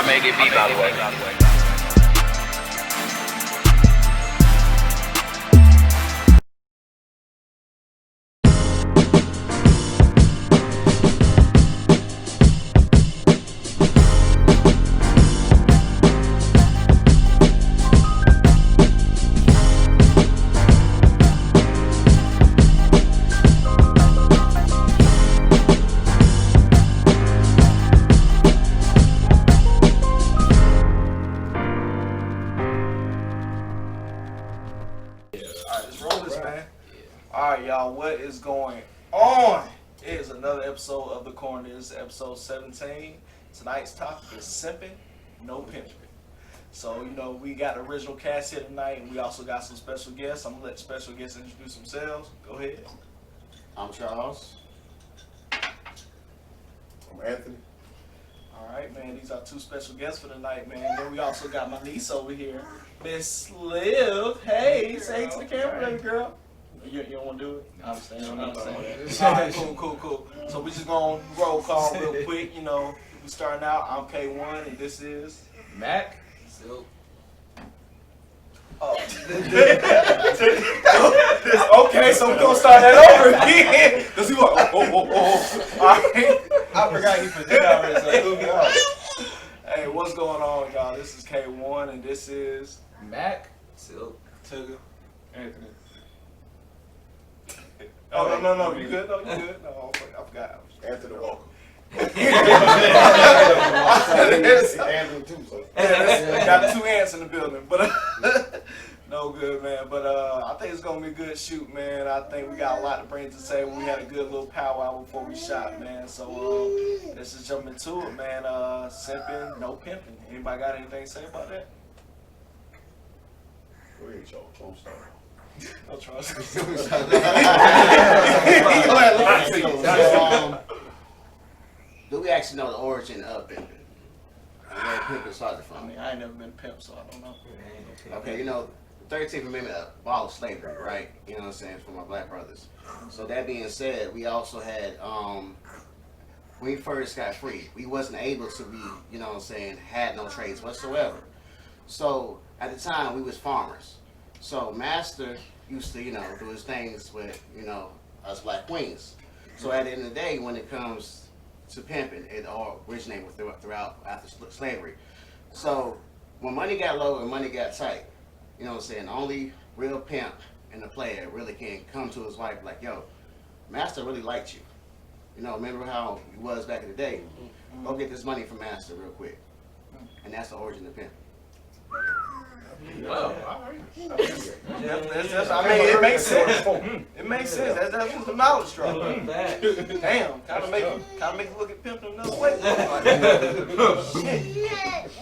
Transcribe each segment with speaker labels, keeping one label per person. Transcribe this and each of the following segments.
Speaker 1: make it be, by the way.
Speaker 2: Alright, y'all, what is going on? It is another episode of The Corner. This is episode 17. Tonight's topic is Simpin, no Pimpin. So, we got the original cast here tonight, and we also got some special guests. I'm going to let the special guests introduce themselves. Go ahead.
Speaker 3: I'm Charles.
Speaker 4: I'm Anthony.
Speaker 2: Alright, man, these are two special guests for tonight, man. Then we also got my niece over here, Miss Liv. Hey, say to the camera, baby girl. You don't want to do it? I understand. Alright, cool. So we just going to roll call real quick. We starting out. I'm K1, and this is
Speaker 5: Mac.
Speaker 2: Oh. Okay, so we're going to start that over again. Does he want? Oh. Alright.
Speaker 5: I forgot he put that already, so it threw me off.
Speaker 2: Hey, what's going on, y'all? This is K1, and this is
Speaker 5: Mac. Silk.
Speaker 2: Tigger.
Speaker 4: Anthony.
Speaker 2: Oh, no, you good? No, you good? No, I forgot.
Speaker 4: Anthony Walker.
Speaker 2: Anthony too, so. Got two ants in the building, but no good, man. But I think it's gonna be a good shoot, man. I think we got a lot to bring to the table. We had a good little powwow before we shot, man. So let's just jump into it, man. Simpin, no pimping. Anybody got anything to say about that?
Speaker 4: Go ahead, y'all. Don't start.
Speaker 2: No trust.
Speaker 3: Do we actually know the origin of Pimpin? Where Pimpin started
Speaker 2: I
Speaker 3: from?
Speaker 2: mean, I ain't never been pimp, so I don't know.
Speaker 3: Okay, the 13th Amendment abolished slavery, right? You know what I'm saying, for my black brothers. So that being said, we also had, when we first got free, we wasn't able to be, had no trades whatsoever. So at the time, we was farmers. So Master used to, do his things with, us black queens. So at the end of the day, when it comes to pimping, it all originated throughout after slavery. So when money got low and money got tight, the only real pimp and the player really can come to his wife like, yo, Master really liked you. Remember how it was back in the day? Go get this money from Master real quick. And that's the origin of pimp.
Speaker 2: It makes sense. It makes sense. That's the knowledge drop. Damn, kind of make you look at pimping another way. Shit.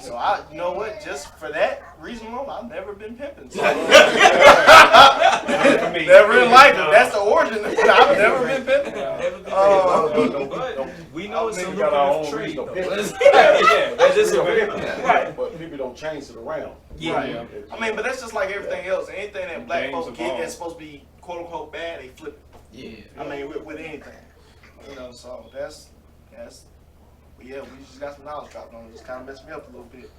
Speaker 2: So you know what? Just for that reason alone, I've never been pimping. So, never in life. That's the origin. I've never been pimping.
Speaker 5: We know it's a lucrative trade, though.
Speaker 4: Right, but people don't change it around.
Speaker 5: Yeah.
Speaker 2: Right. I mean, but that's just like everything else. Anything that black folks get that's supposed to be quote unquote bad, they flip it.
Speaker 5: Yeah.
Speaker 2: I mean, with anything. So that's yeah, we just got some knowledge dropped on it. Just kind of messed me up a little bit.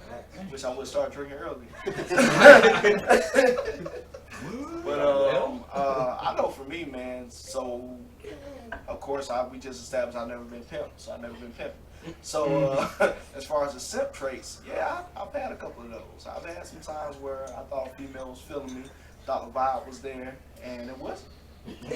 Speaker 2: Wish I would start drinking early. But I know for me, man. So of course, we just established I've never been pimped, so I've never been pimping. So as far as the simp traits, yeah, I've had a couple of those. I've had some times where I thought a female was feeling me, thought the vibe was there, and it wasn't. And,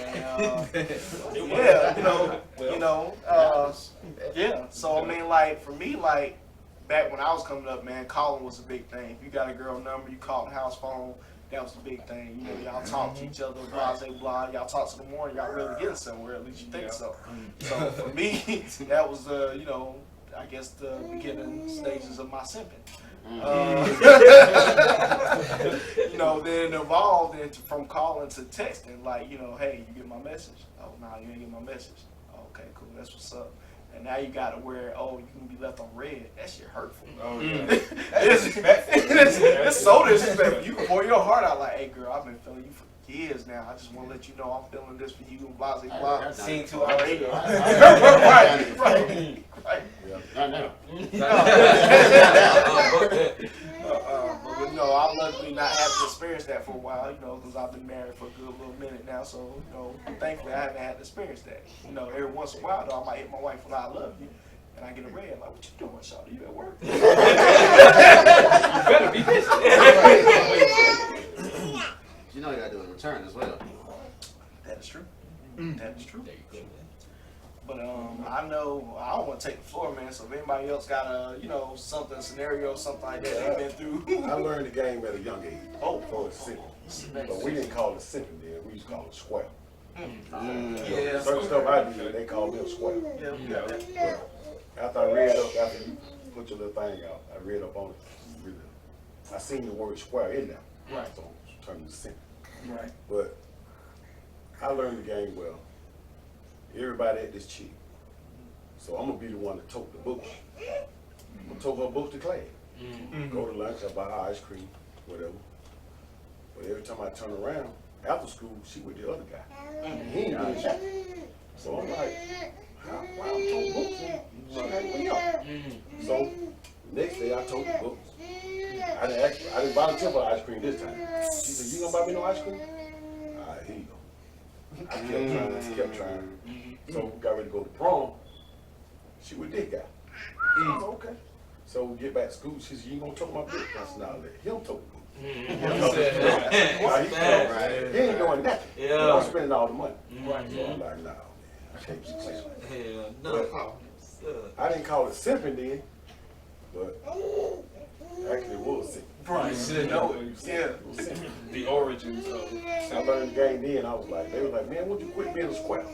Speaker 2: yeah. So I mean, like for me, like back when I was coming up, man, calling was a big thing. If you got a girl number, you call the house phone. That was the big thing. Y'all talk to each other, blah. Y'all talk to the morning, y'all really getting somewhere. At least you think so. So for me, that was I guess the beginning stages of my simping. Then evolved into from calling to texting. Like, hey, you get my message? Oh, no, you ain't get my message. Oh, okay, cool. That's what's up. And now you got to where, you can be left on red. That shit hurtful.
Speaker 4: Oh, yeah.
Speaker 2: It's so disrespectful. You can pour your heart out like, hey, girl, I've been feeling you for he is now. I just want to let you know I'm feeling this for you and blah, blah, blah.
Speaker 5: Seen 2 hours ago.
Speaker 2: Right.
Speaker 3: Not now.
Speaker 2: But no, I'm luckily not having to experience that for a while, because I've been married for a good little minute now. So, thankfully I haven't had to experience that. Every once in a while, though, I might hit my wife when I love you. And I get a red, like, what you doing, Shawty? You at work?
Speaker 5: You better be busy.
Speaker 3: You know you gotta do it in return as well.
Speaker 2: That is true. That is true. But I know I don't want to take the floor, man. So if anybody else got a, something scenario, something like that they've been through.
Speaker 4: I learned the game at a young age.
Speaker 2: Oh,
Speaker 4: So it's Simpin. But we didn't call it Simpin then. We used to call it square.
Speaker 2: Yeah.
Speaker 4: Certain stuff I did, they called me a square.
Speaker 2: Yeah, we got that.
Speaker 4: After I read up, after you put your little thing out, I read up on it. Really. I seen the word square in there.
Speaker 2: Right.
Speaker 4: So it turned to Simpin.
Speaker 2: Right.
Speaker 4: But I learned the game well. Everybody at this cheap. So I'm gonna be the one to tote the books. I'm gonna tote her books to class. Go to lunch, I buy her ice cream, whatever. But every time I turn around, after school, she with the other guy. He ain't doing shit. So I'm like, why I'm toting books? She ain't me up. So next day I told the books. I didn't volunteer for ice cream this time. She said, you gonna buy me no ice cream? All right, here you go. I kept trying. So we got ready to go to prom. She with this guy. I said, okay. So we get back to school. She said, you ain't gonna tote my book? I said, nah, let him tote the book. He ain't doing that. I'm spending all the money. So I'm like, nah, man, I can't keep playing like that.
Speaker 5: No.
Speaker 4: I didn't call it simping then, but actually it was simping.
Speaker 2: Right. Yeah.
Speaker 5: The origins of
Speaker 4: I learned the game then. I was like, they was like, man, won't you quit being a square?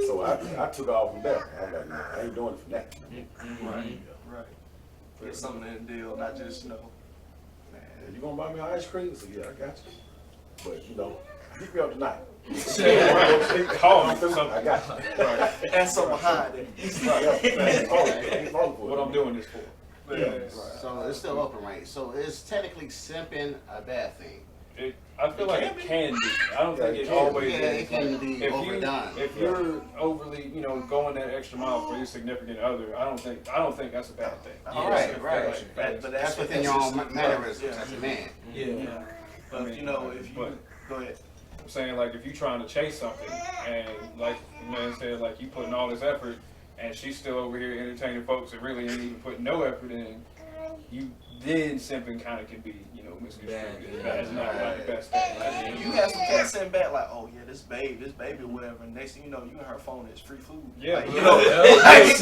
Speaker 4: So I took off from there. I was like, nah, I ain't doing it for that.
Speaker 2: Right. Get something in the deal, not just, man.
Speaker 4: You gonna buy me an ice cream? I said, yeah, I got you. But keep me up tonight.
Speaker 5: Call me for something.
Speaker 4: I got you.
Speaker 2: And some behind it.
Speaker 5: What I'm doing this for.
Speaker 3: So it's still open, right? So is technically simping a bad thing?
Speaker 5: I feel like it can be. I don't think it always is.
Speaker 3: It can be overdone.
Speaker 5: If you're overly, going that extra mile for your significant other, I don't think that's a bad thing.
Speaker 3: Right.
Speaker 2: But
Speaker 3: That's within your own mannerisms as a man.
Speaker 2: Yeah. But if you go ahead.
Speaker 5: I'm saying, like, if you're trying to chase something and, like the man said, like, you putting all this effort and she's still over here entertaining folks that really ain't even putting no effort in, then simping kind of can be, misconstrued. That's not like the best thing. Like,
Speaker 2: You got some cats sitting back like, oh yeah, this baby or whatever. And next thing you know, you and her phone is free food.
Speaker 5: Yeah.
Speaker 2: Like,
Speaker 5: I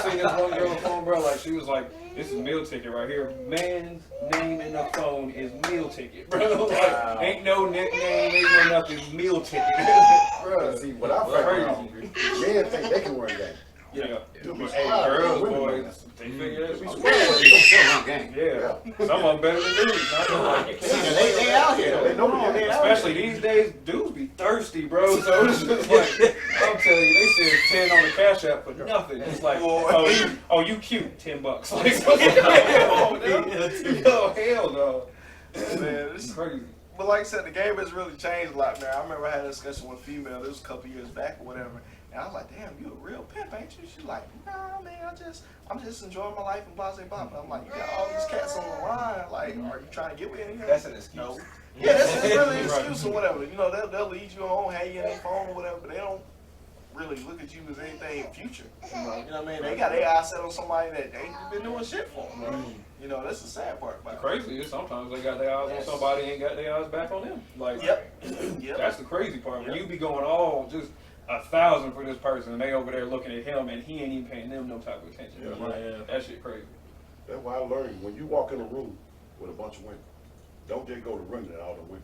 Speaker 5: seen this one girl on the phone, bro, like, she was like, this is meal ticket right here. Man's name in the phone is meal ticket, bro. Like, ain't no nickname, ain't no nothing, meal ticket.
Speaker 4: Bro, see, what I found out, men think they can run game.
Speaker 5: Yeah.
Speaker 4: But
Speaker 5: Hey, girls, boys, they figure that
Speaker 3: Gang.
Speaker 5: Yeah. Some of them better than dudes.
Speaker 3: They out here.
Speaker 4: They know the game.
Speaker 5: Especially these days, dudes be thirsty, bro. So it's just like, I'm telling you, they said 10 on the Cash App for nothing. It's like, oh, you cute, $10. Like, hell no.
Speaker 2: Man,
Speaker 5: It's crazy.
Speaker 2: But like I said, the game has really changed a lot, man. I remember I had a discussion with a female, this was a couple years back or whatever. And I was like, damn, you a real pimp, ain't you? She's like, nah, man, I'm just enjoying my life and blah, blah, blah. But I'm like, you got all these cats on the line. Like, are you trying to get with any of them?
Speaker 5: That's an excuse.
Speaker 2: No. Yeah, that's just really an excuse or whatever. They'll lead you home, have you in their phone or whatever, but they don't really look at you as anything future. You know what I mean? They got their eyes set on somebody that ain't been doing shit for them. That's the sad part about it.
Speaker 5: The crazy is sometimes they got their eyes on somebody and ain't got their eyes back on them. Like,
Speaker 2: Yep.
Speaker 5: That's the crazy part. When you be going all just 1,000 for this person and they over there looking at him and he ain't even paying them no type of attention. That shit crazy.
Speaker 4: That's why I learned, when you walk in a room with a bunch of women, don't just go to running at all the women.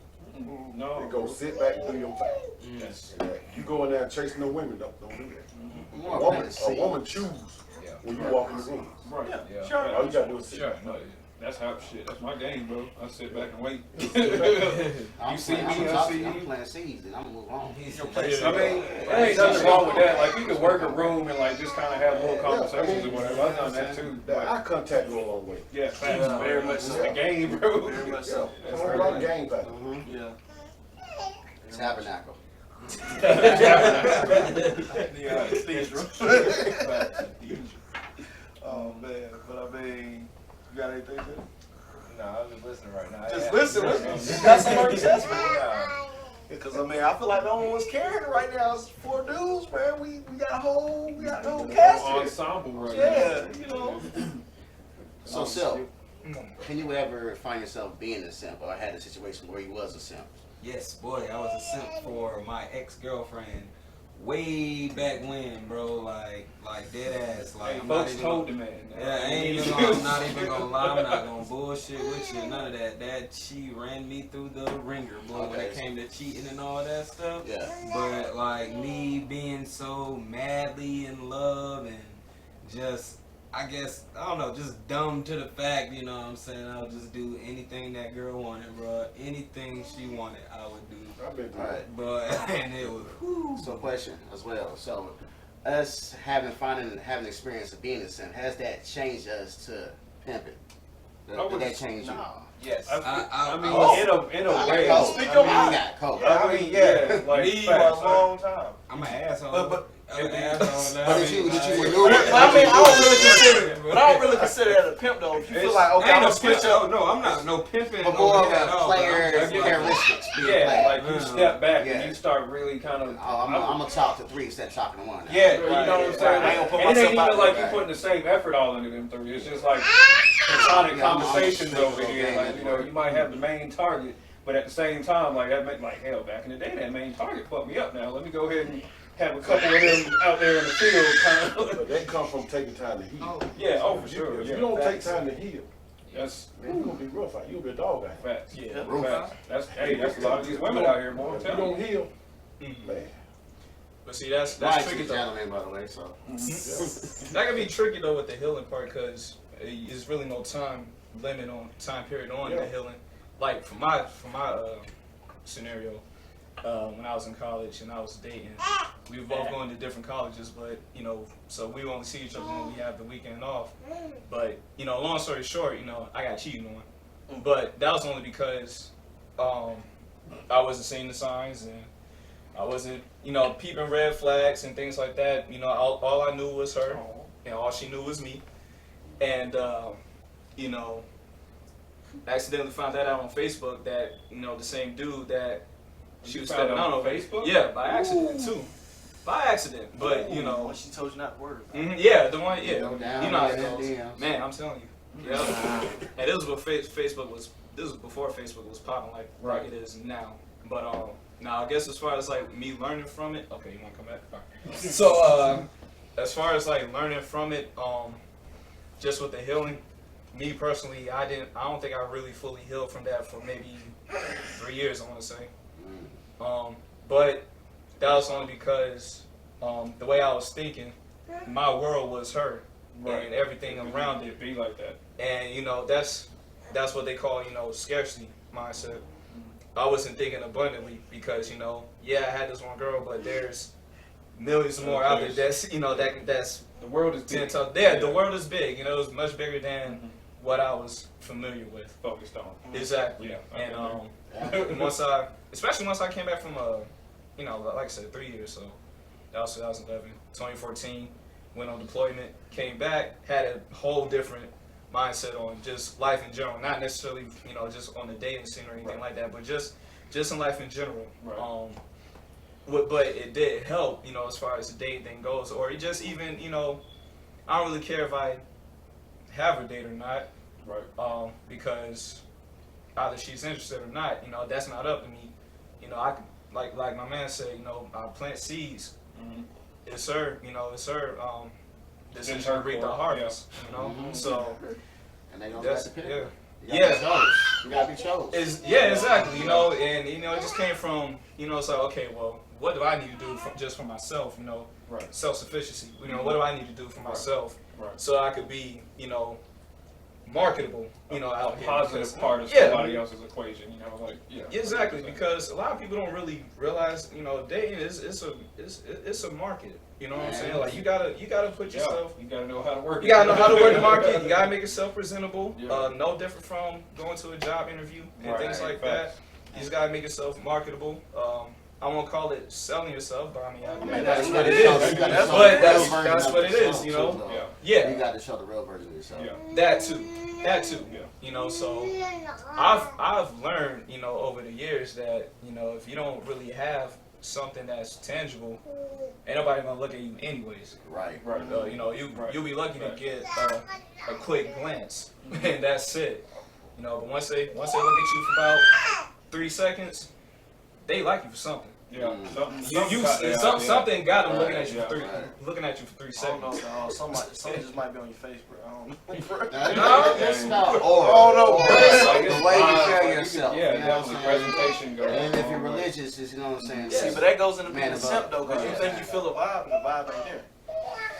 Speaker 5: No.
Speaker 4: They go sit back and do your thing.
Speaker 5: Yes.
Speaker 4: You go in there chasing no women, don't do that. A woman choose when you walk in the room.
Speaker 5: Right.
Speaker 2: Yeah. Sure.
Speaker 4: All you gotta do is sit.
Speaker 5: Sure. No, that's that's my game, bro. I sit back and wait. You see me, I see you.
Speaker 3: I'm planting seeds, and I'm moving move on.
Speaker 2: Your place.
Speaker 5: I mean, there ain't nothing wrong with that. Like, you can work a room and like just kind of have little conversations or whatever. I've done that too.
Speaker 4: That eye contact go a long way.
Speaker 5: Yeah, facts. Very much so. The game, bro.
Speaker 2: Very much so.
Speaker 4: There's a lot of games out there.
Speaker 2: Yeah.
Speaker 3: Tabernacle.
Speaker 2: Yeah, cathedral. Oh man, but I mean, you got anything to?
Speaker 1: Nah, I'm just listening right now.
Speaker 2: Just listen. You got some on your chest, man. Because I mean, I feel like no one's carrying it right now. It's 4 dudes, man. We got a whole cast here.
Speaker 5: Ensemble right
Speaker 2: Yeah, you know.
Speaker 3: So, Simp, can you ever find yourself being a simp or had a situation where you was a simp?
Speaker 1: Yes, boy, I was a simp for my ex-girlfriend way back when, bro. Like dead ass. Like,
Speaker 5: Hey, folks told the man.
Speaker 1: Yeah, I'm not even gonna lie. I'm not gonna bullshit with you. None of that. That she ran me through the ringer, boy. When it came to cheating and all that stuff.
Speaker 3: Yeah.
Speaker 1: But like me being so madly in love and just, I guess, I don't know, just dumb to the fact, you know what I'm saying? I'll just do anything that girl wanted, bro. Anything she wanted, I would do.
Speaker 4: I've been through
Speaker 3: All
Speaker 4: that.
Speaker 3: right.
Speaker 1: But and it was. Whew.
Speaker 3: So, question as well. So, us having experience of being a simp, has that changed us to pimping? Did that change you?
Speaker 2: Nah.
Speaker 1: Yes.
Speaker 5: I mean,
Speaker 2: Oh.
Speaker 5: in a
Speaker 3: I
Speaker 5: way.
Speaker 3: got cold.
Speaker 2: Speak
Speaker 3: I
Speaker 2: your
Speaker 3: mean,
Speaker 2: mind.
Speaker 3: you got cold.
Speaker 5: I mean, yeah, like
Speaker 1: Me
Speaker 5: facts,
Speaker 1: for a long time. I'm an asshole.
Speaker 2: But
Speaker 1: I'm an asshole now.
Speaker 3: But did you
Speaker 1: Like,
Speaker 3: maneuver?
Speaker 2: But I mean, I don't really consider it. But I don't really consider that a pimp though. If you feel like, okay,
Speaker 1: I
Speaker 2: I'm
Speaker 1: ain't
Speaker 2: gonna
Speaker 1: no
Speaker 2: switch up.
Speaker 1: No, I'm not no pimping.
Speaker 3: But more
Speaker 1: over
Speaker 3: of
Speaker 1: here at
Speaker 3: a
Speaker 1: all, but
Speaker 3: player
Speaker 1: I'm just-
Speaker 3: characteristics. Being a
Speaker 5: Yeah,
Speaker 3: player.
Speaker 5: like you step back
Speaker 3: Yeah.
Speaker 5: and you start really kind of.
Speaker 3: I'm gonna talk to 3 instead of talking to 1. Now.
Speaker 5: Yeah, you know what I'm saying?
Speaker 2: I ain't gonna put
Speaker 5: And it ain't
Speaker 2: myself
Speaker 5: even
Speaker 2: out
Speaker 5: like
Speaker 2: there.
Speaker 5: you putting the same effort all into them 3. It's just like platonic
Speaker 3: Yeah, I'm
Speaker 5: conversations
Speaker 3: just
Speaker 5: over
Speaker 3: thinking
Speaker 5: here.
Speaker 3: game
Speaker 5: Like, you know, you might have the main target, but at the same time, like that make like hell. Back in the day, that main target fucked me up. Now let me go ahead and have a couple of them out there in the field, kind of.
Speaker 4: But that comes from taking time to heal.
Speaker 5: Yeah, oh for sure.
Speaker 4: If
Speaker 5: Yeah,
Speaker 4: you don't take
Speaker 5: facts.
Speaker 4: time to heal,
Speaker 5: That's
Speaker 4: man, you're gonna be rough out. You'll be a dog out.
Speaker 5: facts.
Speaker 2: Yeah.
Speaker 5: Facts. That's that's a lot of these women out here, boy. I'm
Speaker 4: If you
Speaker 5: telling
Speaker 4: don't
Speaker 5: you.
Speaker 4: heal,
Speaker 1: Mhm.
Speaker 4: man.
Speaker 6: But see, that's
Speaker 3: Nice
Speaker 6: tricky
Speaker 3: to
Speaker 6: though.
Speaker 3: gentleman, by the way. So,
Speaker 6: That can be tricky though with the healing part because there's really no time period on
Speaker 4: Yeah.
Speaker 6: the healing. Like for my scenario, when I was in college and I was dating, we were both going to different colleges, but you know, so we only see each other when we have the weekend off. But you know, long story short, you know, I got cheated on, but that was only because I wasn't seeing the signs and I wasn't, you know, peeping red flags and things like that. You know, all I knew was her, and all she knew was me. And, you know, accidentally found that out on Facebook that, you know, the same dude that she was stepping out on
Speaker 5: Facebook.
Speaker 6: Yeah, by accident too. By accident, but, you know.
Speaker 2: When she told you not to worry about it.
Speaker 6: Yeah, the one, yeah.
Speaker 3: go down
Speaker 6: You know how it
Speaker 3: in them
Speaker 6: goes.
Speaker 3: DMs.
Speaker 6: Man, I'm telling you. Yeah. And this was before Facebook was popping like it is now. But now I guess as far as like me learning from it, okay, you wanna come back? Fine. So as far as like learning from it, just with the healing, me personally, I don't think I really fully healed from that for maybe 3 years, I wanna say. But that was only because the way I was thinking, my world was her and everything around it.
Speaker 5: Be like that.
Speaker 6: And you know, that's what they call, you know, scarcity mindset. I wasn't thinking abundantly because, you know, yeah, I had this one girl, but there's millions more out there that's, you know, that's
Speaker 5: The world is
Speaker 6: 10
Speaker 5: big.
Speaker 6: times. Yeah, the world is big. You know, it's much bigger than what I was familiar with.
Speaker 5: Focused on.
Speaker 6: Exactly.
Speaker 5: Yeah.
Speaker 6: And especially once I came back from you know, like I said, 3 years. So that was 2011, 2014. Went on deployment, came back, had a whole different mindset on just life in general. Not necessarily, you know, just on the dating scene or anything like that, but just in life in general.
Speaker 5: Right.
Speaker 6: But it did help, you know, as far as the dating thing goes, or it just even, you know, I don't really care if I have a date or not.
Speaker 5: Right.
Speaker 6: Because either she's interested or not, you know, that's not up to me. You know, I can, like my man said, you know, I plant seeds.
Speaker 5: Mm-hmm.
Speaker 6: It's her, you know, it's her decision
Speaker 5: It's her
Speaker 6: to reap the
Speaker 5: call,
Speaker 6: harvest. You know,
Speaker 3: Mhm.
Speaker 6: so
Speaker 3: and they gonna
Speaker 6: that's
Speaker 3: let the pick.
Speaker 6: yeah.
Speaker 3: You gotta be chose. You gotta be chose.
Speaker 6: Yeah, exactly. You know, and you know, it just came from, you know, it's like, okay, well, what do I need to do just for myself? You know,
Speaker 5: Right.
Speaker 6: self-sufficiency. You know, what do I need to do for myself
Speaker 5: Right.
Speaker 6: so I could be, you know, marketable, you know, out here.
Speaker 5: Positive part of
Speaker 6: Yeah.
Speaker 5: somebody else's equation, you know, like
Speaker 6: Exactly, because a lot of people don't really realize, you know, dating it's a market. You know what I'm saying? Like you gotta put yourself.
Speaker 5: you gotta know how to work.
Speaker 6: You gotta know how to work the market. You gotta make yourself presentable.
Speaker 5: Yeah.
Speaker 6: No different from going to a job interview and
Speaker 5: Right,
Speaker 6: things like
Speaker 5: facts.
Speaker 6: that. You just gotta make yourself marketable. I won't call it selling yourself, but I mean,
Speaker 3: that's
Speaker 6: that's
Speaker 3: you
Speaker 6: what
Speaker 3: gotta
Speaker 6: it
Speaker 3: show-
Speaker 6: is.
Speaker 3: you gotta
Speaker 6: But
Speaker 3: show the real
Speaker 6: that's
Speaker 3: version
Speaker 6: what
Speaker 3: of
Speaker 6: it is,
Speaker 3: yourself,
Speaker 6: you
Speaker 3: too,
Speaker 6: know.
Speaker 3: though.
Speaker 6: Yeah.
Speaker 3: You got to show the real version of yourself.
Speaker 5: Yeah.
Speaker 6: That too.
Speaker 5: Yeah.
Speaker 6: You know, so I've learned, you know, over the years that, you know, if you don't really have something that's tangible, ain't nobody gonna look at you anyways.
Speaker 3: Right.
Speaker 5: Right.
Speaker 6: You know, you'll be lucky to
Speaker 5: Right.
Speaker 6: get a quick glance, and that's it. You know, but once they look at you for about 3 seconds, they like you for something.
Speaker 5: Yeah.
Speaker 6: Something got them looking
Speaker 3: Right,
Speaker 6: at you
Speaker 5: yeah,
Speaker 6: for
Speaker 3: right.
Speaker 6: looking at you for 3
Speaker 2: I don't know,
Speaker 6: seconds.
Speaker 2: dog. Something just might be on your face, bro. I don't know.
Speaker 3: No, it's not.
Speaker 2: Oh, no,
Speaker 3: Or
Speaker 2: bro.
Speaker 3: it's the way you
Speaker 5: Like,
Speaker 3: carry
Speaker 5: you
Speaker 3: yourself.
Speaker 5: yeah,
Speaker 3: you know what I'm
Speaker 5: definitely
Speaker 3: saying?
Speaker 5: presentation goes.
Speaker 3: And if you're
Speaker 5: on, like-
Speaker 3: religious, it's, you know what I'm saying?
Speaker 2: See, but that goes into being
Speaker 3: Man
Speaker 2: a
Speaker 3: above.
Speaker 2: simp, though, because you
Speaker 3: Right.
Speaker 2: think you feel a vibe, and the vibe ain't there.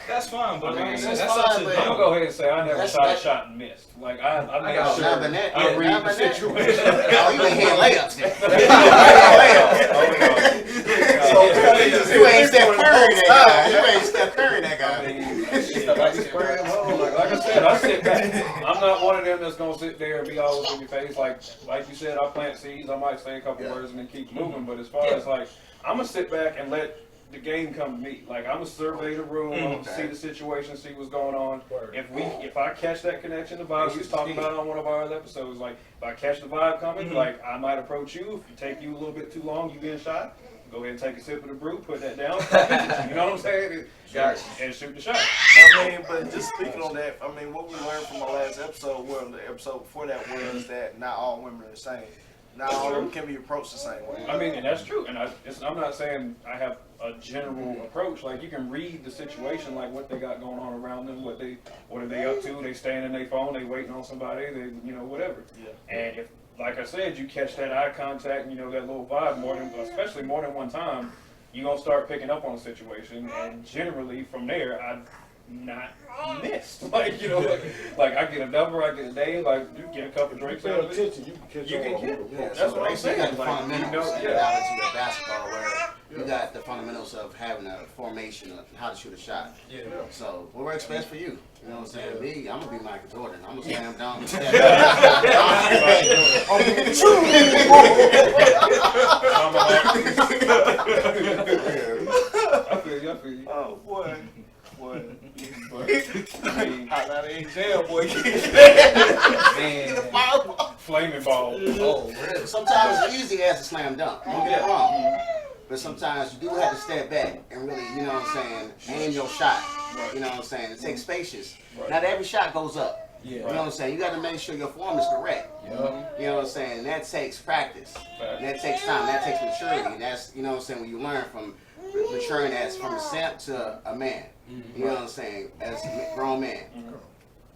Speaker 6: That's fine, but
Speaker 5: I mean,
Speaker 6: like I said,
Speaker 3: that's
Speaker 6: that's
Speaker 3: fine,
Speaker 6: up to
Speaker 3: but-
Speaker 5: I'm gonna
Speaker 6: them.
Speaker 5: go ahead and say I never
Speaker 3: That's-
Speaker 5: shot a
Speaker 3: that-
Speaker 5: shot and missed. Like I
Speaker 6: got
Speaker 5: made
Speaker 6: you.
Speaker 5: sure
Speaker 3: Now, but that-
Speaker 5: I
Speaker 3: yeah,
Speaker 5: read
Speaker 3: now,
Speaker 5: the
Speaker 3: but that-
Speaker 5: situation.
Speaker 3: Oh, you been hitting layups then. You ain't Steph Curry that guy. You ain't Steph Curry that guy.
Speaker 5: Like I said, I sit back. I'm not one of them that's gonna sit there and be all over your face. Like you said, I plant seeds. I might say a couple words and then keep moving. But as far as like, I'm gonna sit back and let the game come to me. Like I'm gonna survey the room, I'm gonna see the situation, see what's going on. If I catch that connection, the vibe we was talking about on one of our other episodes, like if I catch the vibe coming, like I might approach you. If it take you a little bit too long, you getting shot. Go ahead and take a sip of the brew, put that down. You know what I'm saying? And shoot the shot.
Speaker 2: I mean, but just speaking on that, I mean, what we learned from our last episode, well, the episode before that was that not all women are the same. Not all women can be approached the same way.
Speaker 5: I mean, and that's true. And I'm not saying I have a general approach. Like you can read the situation, like what they got going on around them, what are they up to? They staying in their phone, they waiting on somebody, they whatever.
Speaker 2: Yeah.
Speaker 5: And if, like I said, you catch that eye contact, that little vibe especially more than one time, you gonna start picking up on the situation. And generally from there, I've not missed. Like I get a number, I get a name, like you get a couple drinks
Speaker 4: Pay
Speaker 5: out of it.
Speaker 4: attention, you can catch
Speaker 5: You can
Speaker 4: on
Speaker 5: get-
Speaker 4: who the
Speaker 3: Yeah,
Speaker 4: fuck.
Speaker 5: That's
Speaker 3: so
Speaker 5: what I'm
Speaker 3: basically you got
Speaker 5: saying,
Speaker 3: the
Speaker 5: like,
Speaker 3: fundamentals
Speaker 5: yeah.
Speaker 3: analogy of basketball where you got the fundamentals of having a formation of how to shoot a shot.
Speaker 6: Yeah.
Speaker 3: So what works best for you? You know what I'm saying? Me, I'm gonna be Michael Jordan. I'm gonna slam dunk.
Speaker 5: I feel you.
Speaker 2: Oh, boy. Boy.
Speaker 5: I mean,
Speaker 2: Hot out of jail, boy.
Speaker 6: Man.
Speaker 5: flaming ball.
Speaker 6: Oh, really?
Speaker 3: Sometimes it's easy as a slam dunk. Don't get it wrong. But sometimes you do have to step back and really, you know what I'm saying, aim your shot. You know what I'm saying? It takes patience. Not every shot goes up.
Speaker 6: Yeah.
Speaker 3: You know what I'm saying? You got to make sure your form is correct.
Speaker 6: Yeah.
Speaker 3: You know what I'm saying? And that takes practice. And that takes time. That takes maturity. And that's, you know what I'm saying, when you learn from maturing as from a simp to a man. You know what I'm saying? As a grown man.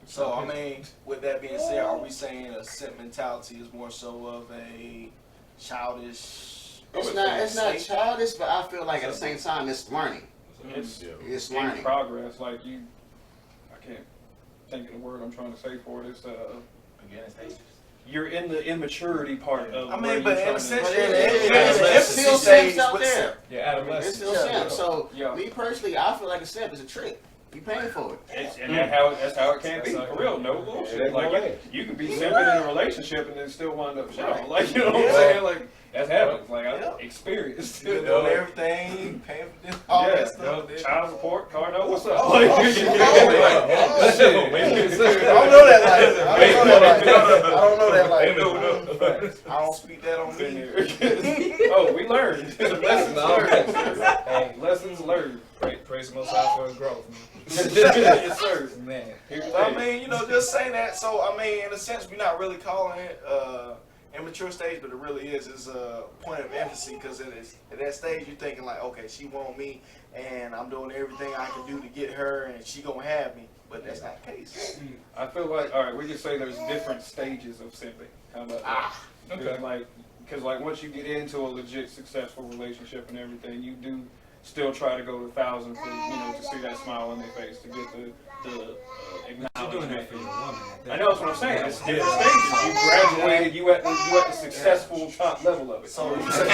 Speaker 2: So, I mean, with that being said, are we saying a simp mentality is more so of a childish?
Speaker 3: It's not childish, but I feel like at the same time it's learning.
Speaker 5: It's
Speaker 3: It's
Speaker 5: in
Speaker 3: learning.
Speaker 5: progress. Like I can't think of the word I'm trying to say for it. It's
Speaker 2: Beginning stages.
Speaker 5: you're in the immaturity part of.
Speaker 2: I
Speaker 5: where
Speaker 2: mean, but
Speaker 5: you're
Speaker 2: in a
Speaker 5: trying
Speaker 2: sense,
Speaker 5: to-
Speaker 3: It's still simps out there.
Speaker 6: Yeah,
Speaker 3: It's
Speaker 6: adolescence.
Speaker 3: still simp. So
Speaker 5: Yeah.
Speaker 3: me personally, I feel like a simp is a trick. You paying for it.
Speaker 5: And that's how it can be. For real, no bullshit.
Speaker 4: Yeah,
Speaker 5: Like
Speaker 4: go
Speaker 5: you can be simping in a relationship and then still wind up shit. Like you know what I'm saying? Like that happens. Like
Speaker 2: Yeah.
Speaker 5: I experienced.
Speaker 2: You're doing everything, paying for this, all
Speaker 5: Yeah,
Speaker 2: that stuff.
Speaker 5: child support, car note, what's up?
Speaker 2: Oh,
Speaker 5: Like,
Speaker 2: oh,
Speaker 5: shit.
Speaker 2: I don't know that life. I don't know that life. I don't speak that on
Speaker 5: Been
Speaker 2: me.
Speaker 5: there. Oh, we learned. Lessons learned.
Speaker 6: Hey,
Speaker 5: Lessons learned.
Speaker 6: praise the Most High for his growth, man.
Speaker 5: Yes, sir.
Speaker 6: Man.
Speaker 2: So, I mean, just saying that. So, I mean, in a sense, we're not really calling it immature stage, but it really is a point of emphasis because at that stage, you're thinking like, okay, she want me, and I'm doing everything I can do to get her, and she gonna have me. But that's not the case.
Speaker 5: I feel like, all right, we can say there's different stages of simping. How about that?
Speaker 6: Okay.
Speaker 5: Because once you get into a legit successful relationship and everything, you do still try to go to 1,000 for to see that smile on their face, to get
Speaker 1: You're doing that for your woman.
Speaker 5: I know that's what I'm saying. It's different stages. You graduated. You at the successful top level of it.
Speaker 2: So you say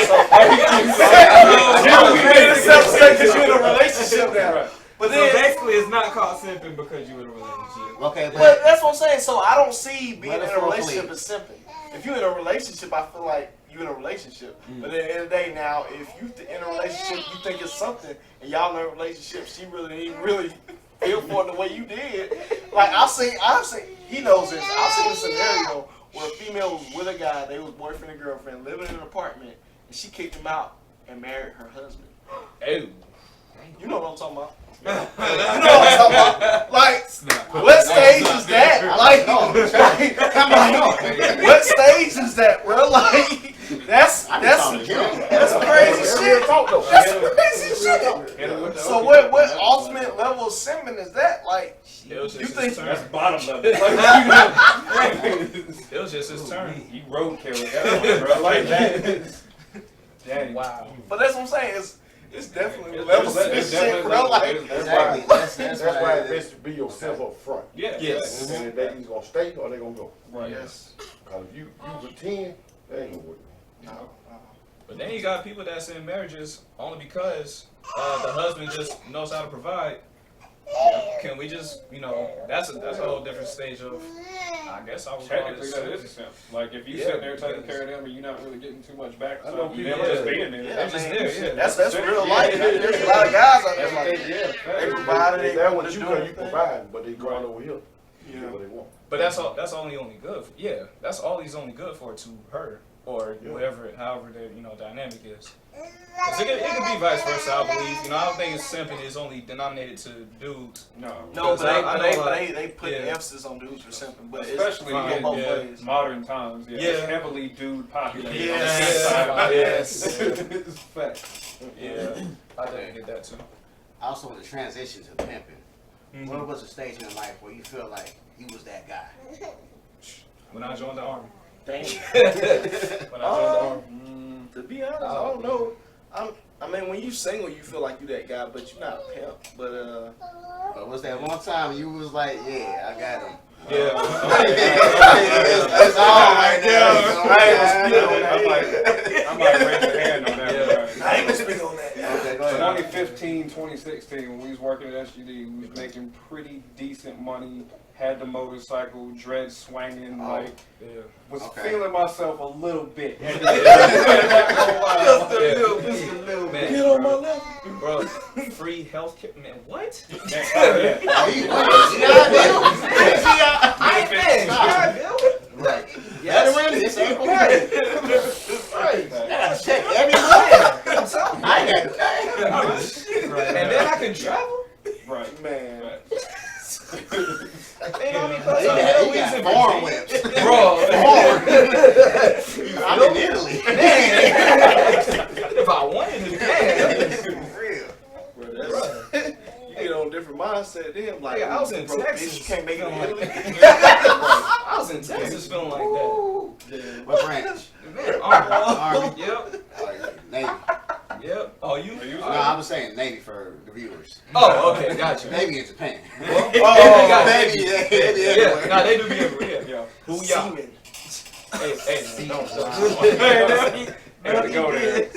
Speaker 2: you're in a relationship now.
Speaker 5: Right.
Speaker 2: But
Speaker 1: So
Speaker 2: then,
Speaker 1: basically, it's not called simping because you're in a relationship.
Speaker 3: Okay,
Speaker 2: but that's what I'm saying. So I don't see being in a
Speaker 3: Metaphorically.
Speaker 2: relationship as simping. If you're in a relationship, I feel like you're in a relationship. But at the end of the day, now, if you in a relationship, you think it's something, and y'all in a relationship, she really ain't really feel for it the way you did. Like I've seen, he knows this. I've seen a scenario where a female was with a guy, they was boyfriend and girlfriend, living in an apartment, and she kicked him out and married her husband.
Speaker 5: Ew.
Speaker 2: You know what I'm talking about. You know what I'm talking about. Like, what stage is that? Like, what stage is that, bro? Like, that's crazy shit. That's crazy shit. So what ultimate level of simping is that? Like,
Speaker 6: It was
Speaker 2: you
Speaker 6: just
Speaker 2: think
Speaker 6: his
Speaker 5: That's
Speaker 6: turn.
Speaker 5: bottom level.
Speaker 6: It was just his turn.
Speaker 5: He roadkill at that point, bro. Like that. Dang.
Speaker 6: Wow.
Speaker 2: But that's what I'm saying. It's definitely
Speaker 5: It's
Speaker 2: levels of
Speaker 5: definitely-
Speaker 2: this
Speaker 5: it's
Speaker 2: shit,
Speaker 5: definitely
Speaker 2: bro.
Speaker 5: levels.
Speaker 2: Like,
Speaker 3: Exactly. That's
Speaker 4: That's why it's
Speaker 3: it is.
Speaker 4: best to be yourself up front.
Speaker 5: Yeah.
Speaker 2: Yes.
Speaker 4: And then they either gonna stay or they gonna go.
Speaker 5: Right.
Speaker 2: yes.
Speaker 4: Cause if you pretend, they ain't gonna work.
Speaker 2: No.
Speaker 6: But then you got people that's in marriages only because the husband just knows how to provide. Can we just, that's a whole different stage of, I guess I would call it
Speaker 5: Technically, that is a simp. Like, if you sitting there taking care of them and you're not really getting too much back,
Speaker 4: I
Speaker 5: so
Speaker 4: know
Speaker 5: you
Speaker 4: people
Speaker 5: never just
Speaker 4: that-
Speaker 5: being there.
Speaker 2: Yeah,
Speaker 6: They're just there, yeah.
Speaker 2: That's real life. There's a lot of guys out there like they provided.
Speaker 4: They
Speaker 2: They
Speaker 4: there when
Speaker 2: wanna
Speaker 4: you
Speaker 2: do
Speaker 4: come, you
Speaker 2: everything.
Speaker 4: providing, but they going over here. You
Speaker 2: Yeah.
Speaker 4: get what they want.
Speaker 6: But that's only good. Yeah, that's all he's only good for to her or whatever, however their dynamic is. 'Cause it could be vice versa. I believe. I don't think it's simping is only denominated to dudes.
Speaker 5: No.
Speaker 2: No, but
Speaker 6: I know,
Speaker 2: they put
Speaker 6: yeah.
Speaker 2: emphasis on dudes for something, but
Speaker 5: Especially
Speaker 2: it's
Speaker 5: in
Speaker 2: both ways.
Speaker 5: modern times. Yeah. It's
Speaker 6: Yeah.
Speaker 5: heavily dude populated.
Speaker 2: Yes.
Speaker 6: Yes.
Speaker 5: It's fact.
Speaker 6: Yeah, I didn't get that too.
Speaker 3: I also want to transition to pimping. What was a stage in your life where you feel like you was that guy?
Speaker 6: When I joined the army.
Speaker 2: Damn.
Speaker 6: When I joined the army.
Speaker 2: To be honest, I don't know. I mean, when you single, you feel like you that guy, but you're not a pimp. But
Speaker 3: But was that one time you was like, yeah, I got him?
Speaker 6: Yeah.
Speaker 3: It's all right now.
Speaker 5: I'm like raise your hand on that.
Speaker 2: I ain't gonna speak on that.
Speaker 3: Okay, go ahead.
Speaker 5: 2015, 2016, when we was working at SGD, we was making pretty decent money. Had the motorcycle, dread swinging, was feeling myself a little bit.
Speaker 6: Just
Speaker 1: a little
Speaker 6: Man,
Speaker 2: Get on my level.
Speaker 6: bro, free healthcare, man. What?
Speaker 3: Right. Yes. This ain't right.
Speaker 2: Right.
Speaker 3: I gotta check every month. I got
Speaker 6: And then I can travel.
Speaker 5: Right.
Speaker 2: Man.
Speaker 6: They don't be close.
Speaker 3: He got farm whips.
Speaker 6: Bro.
Speaker 3: I'm in Italy.
Speaker 6: If I wanted to, man.
Speaker 3: For real.
Speaker 2: Bro, you get on a different mindset then. Like,
Speaker 6: Yeah, I was in
Speaker 2: bro,
Speaker 6: Texas.
Speaker 2: bitch, you can't make it in Italy.
Speaker 6: I was in Texas feeling like that.
Speaker 3: What branch?
Speaker 6: Man, Army. Yep.
Speaker 3: Navy.
Speaker 6: Yep. Oh, you?
Speaker 3: No, I was saying Navy for the viewers.
Speaker 6: Oh, okay, gotcha.
Speaker 3: Navy in Japan.
Speaker 6: Gotcha.
Speaker 3: Navy
Speaker 6: Yeah,
Speaker 3: everywhere.
Speaker 6: nah, they do be everywhere. Yeah. Who y'all?
Speaker 2: Seaman.
Speaker 6: Hey, don't stop.
Speaker 5: Had to go there.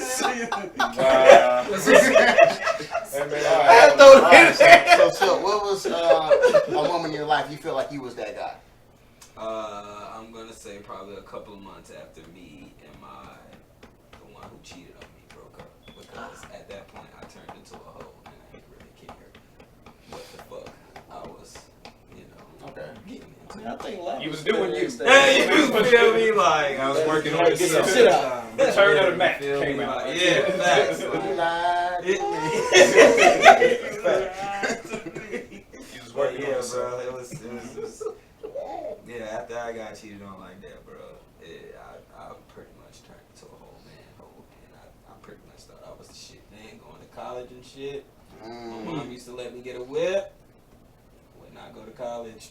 Speaker 3: So, what was a woman in your life you feel like you was that guy?
Speaker 1: I'm gonna say probably a couple of months after me and the one who cheated on me broke up, because at that point I turned into a hoe and I didn't really care what the fuck I was,
Speaker 3: Okay.
Speaker 1: getting into.
Speaker 2: I think life
Speaker 5: You was doing you.
Speaker 1: Hey, you feel me? Like I was working on
Speaker 2: Get some
Speaker 1: myself.
Speaker 2: shit out.
Speaker 5: Return of the Mac
Speaker 1: Feel
Speaker 5: came
Speaker 1: me?
Speaker 5: out.
Speaker 1: Like, yeah, facts.
Speaker 3: You
Speaker 1: Like,
Speaker 3: lied.
Speaker 6: You was
Speaker 1: But
Speaker 6: working on
Speaker 1: yeah,
Speaker 6: yourself.
Speaker 1: bro, it was after I got cheated on like that, bro, I pretty much turned into a whole man, and I pretty much thought I was the shit, man, going to college and shit. My mom used to let me get a whip when I go to college.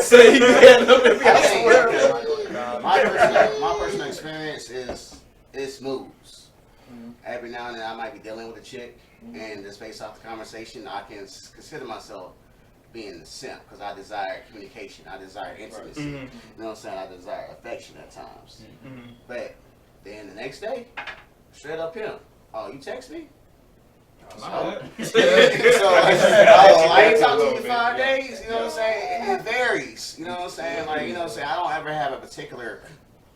Speaker 2: Say man,
Speaker 3: My personal experience is moves. Every now and then I might be dealing with a chick, and just based off the conversation, I can consider myself being a simp because I desire communication, I desire intimacy. You know what I'm saying? I desire affection at times. But then the next day, straight up him. Oh, you text me? So I ain't talked to you in 5 days. You know what I'm saying? It varies. You know what I'm saying? Like, you know what I'm saying? I don't ever have a particular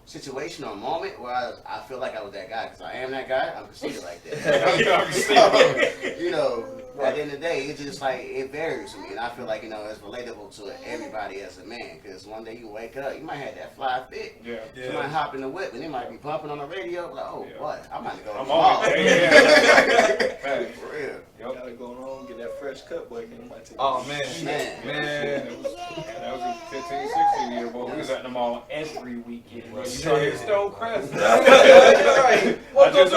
Speaker 3: situation or moment where I feel like I was that guy, because I am that guy. I'm considered like that. You know, at the end of the day, it's just like, it varies for me, and I feel like, you know, it's relatable to everybody as a man, because one day you wake up, you might have that fly fit. You might hop in the whip, and it might be bumping on the radio, like, oh, what? I'm about to go to the mall. For real.
Speaker 2: Gotta go home, get that fresh cut, boy.
Speaker 6: Oh man.
Speaker 5: That was a 15, 16 year boy. We was at the mall every weekend. Bro. You trying to get stole crest? I just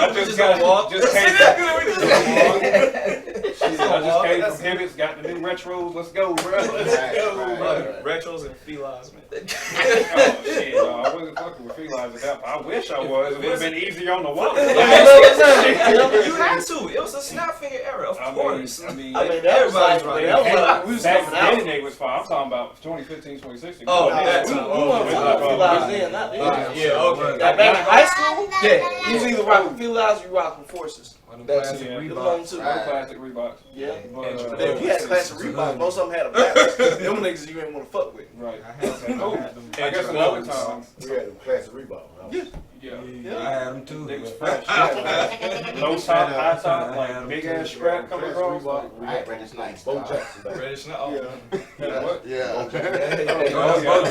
Speaker 5: came from Pivots, got the new retros. Let's go, bro. Let's go.
Speaker 6: Retros and felines, man.
Speaker 5: Oh shit, no, I wasn't fucking with felines at that point. I wish I was. It would have been easier on the walk.
Speaker 6: You had to. It was a snap finger era, of course.
Speaker 5: I mean,
Speaker 2: that was like, we was
Speaker 5: back
Speaker 2: coming out.
Speaker 5: then they was fine. I'm talking about 2015, 2016.
Speaker 6: Oh, that time.
Speaker 2: We weren't rocking felines then, not then.
Speaker 6: Yeah, okay.
Speaker 2: Back in high school,
Speaker 6: Yeah.
Speaker 2: you was either rocking felines or you rocking forces.
Speaker 6: That's
Speaker 5: Yeah.
Speaker 2: Reeboks.
Speaker 5: Classic Reeboks.
Speaker 2: Yeah.
Speaker 5: But,
Speaker 2: If you had classic Reeboks, most of them had a backwards. Them niggas you ain't want to fuck with.
Speaker 5: right.
Speaker 1: I had some. I had them.
Speaker 5: I guess another time.
Speaker 4: We had them classic Reebok.
Speaker 5: Yeah.
Speaker 1: I had them too.
Speaker 5: They was
Speaker 1: but-
Speaker 5: fresh. Low top, high top, like big ass strap coming across. Like,
Speaker 3: I had British Knights.
Speaker 4: Bo
Speaker 3: dog.
Speaker 4: Jackson back.
Speaker 6: Reddish now.
Speaker 5: what?
Speaker 3: Yeah.
Speaker 1: Bo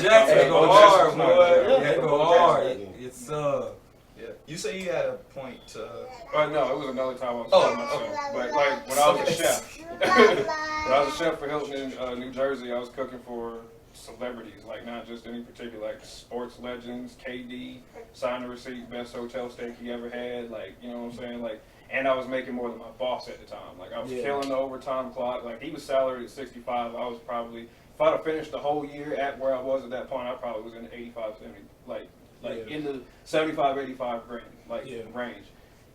Speaker 1: Jackson go hard, boy. They go hard. It's
Speaker 6: Yeah. You say you had a point to.
Speaker 5: No, it was another time I was
Speaker 6: Oh,
Speaker 5: myself. But like when I was a chef, when I was a chef for Hilton in New Jersey, I was cooking for celebrities, like not just any particular, like sports legends. KD signed the receipt, best hotel steak he ever had. Like, you know what I'm saying? Like, and I was making more than my boss at the time. Like, I was killing the overtime clock. Like, he was salaried at 65. I was probably, if I'd have finished the whole year at where I was at that point, I probably was in the 85, 70, like in the 75, 85 range,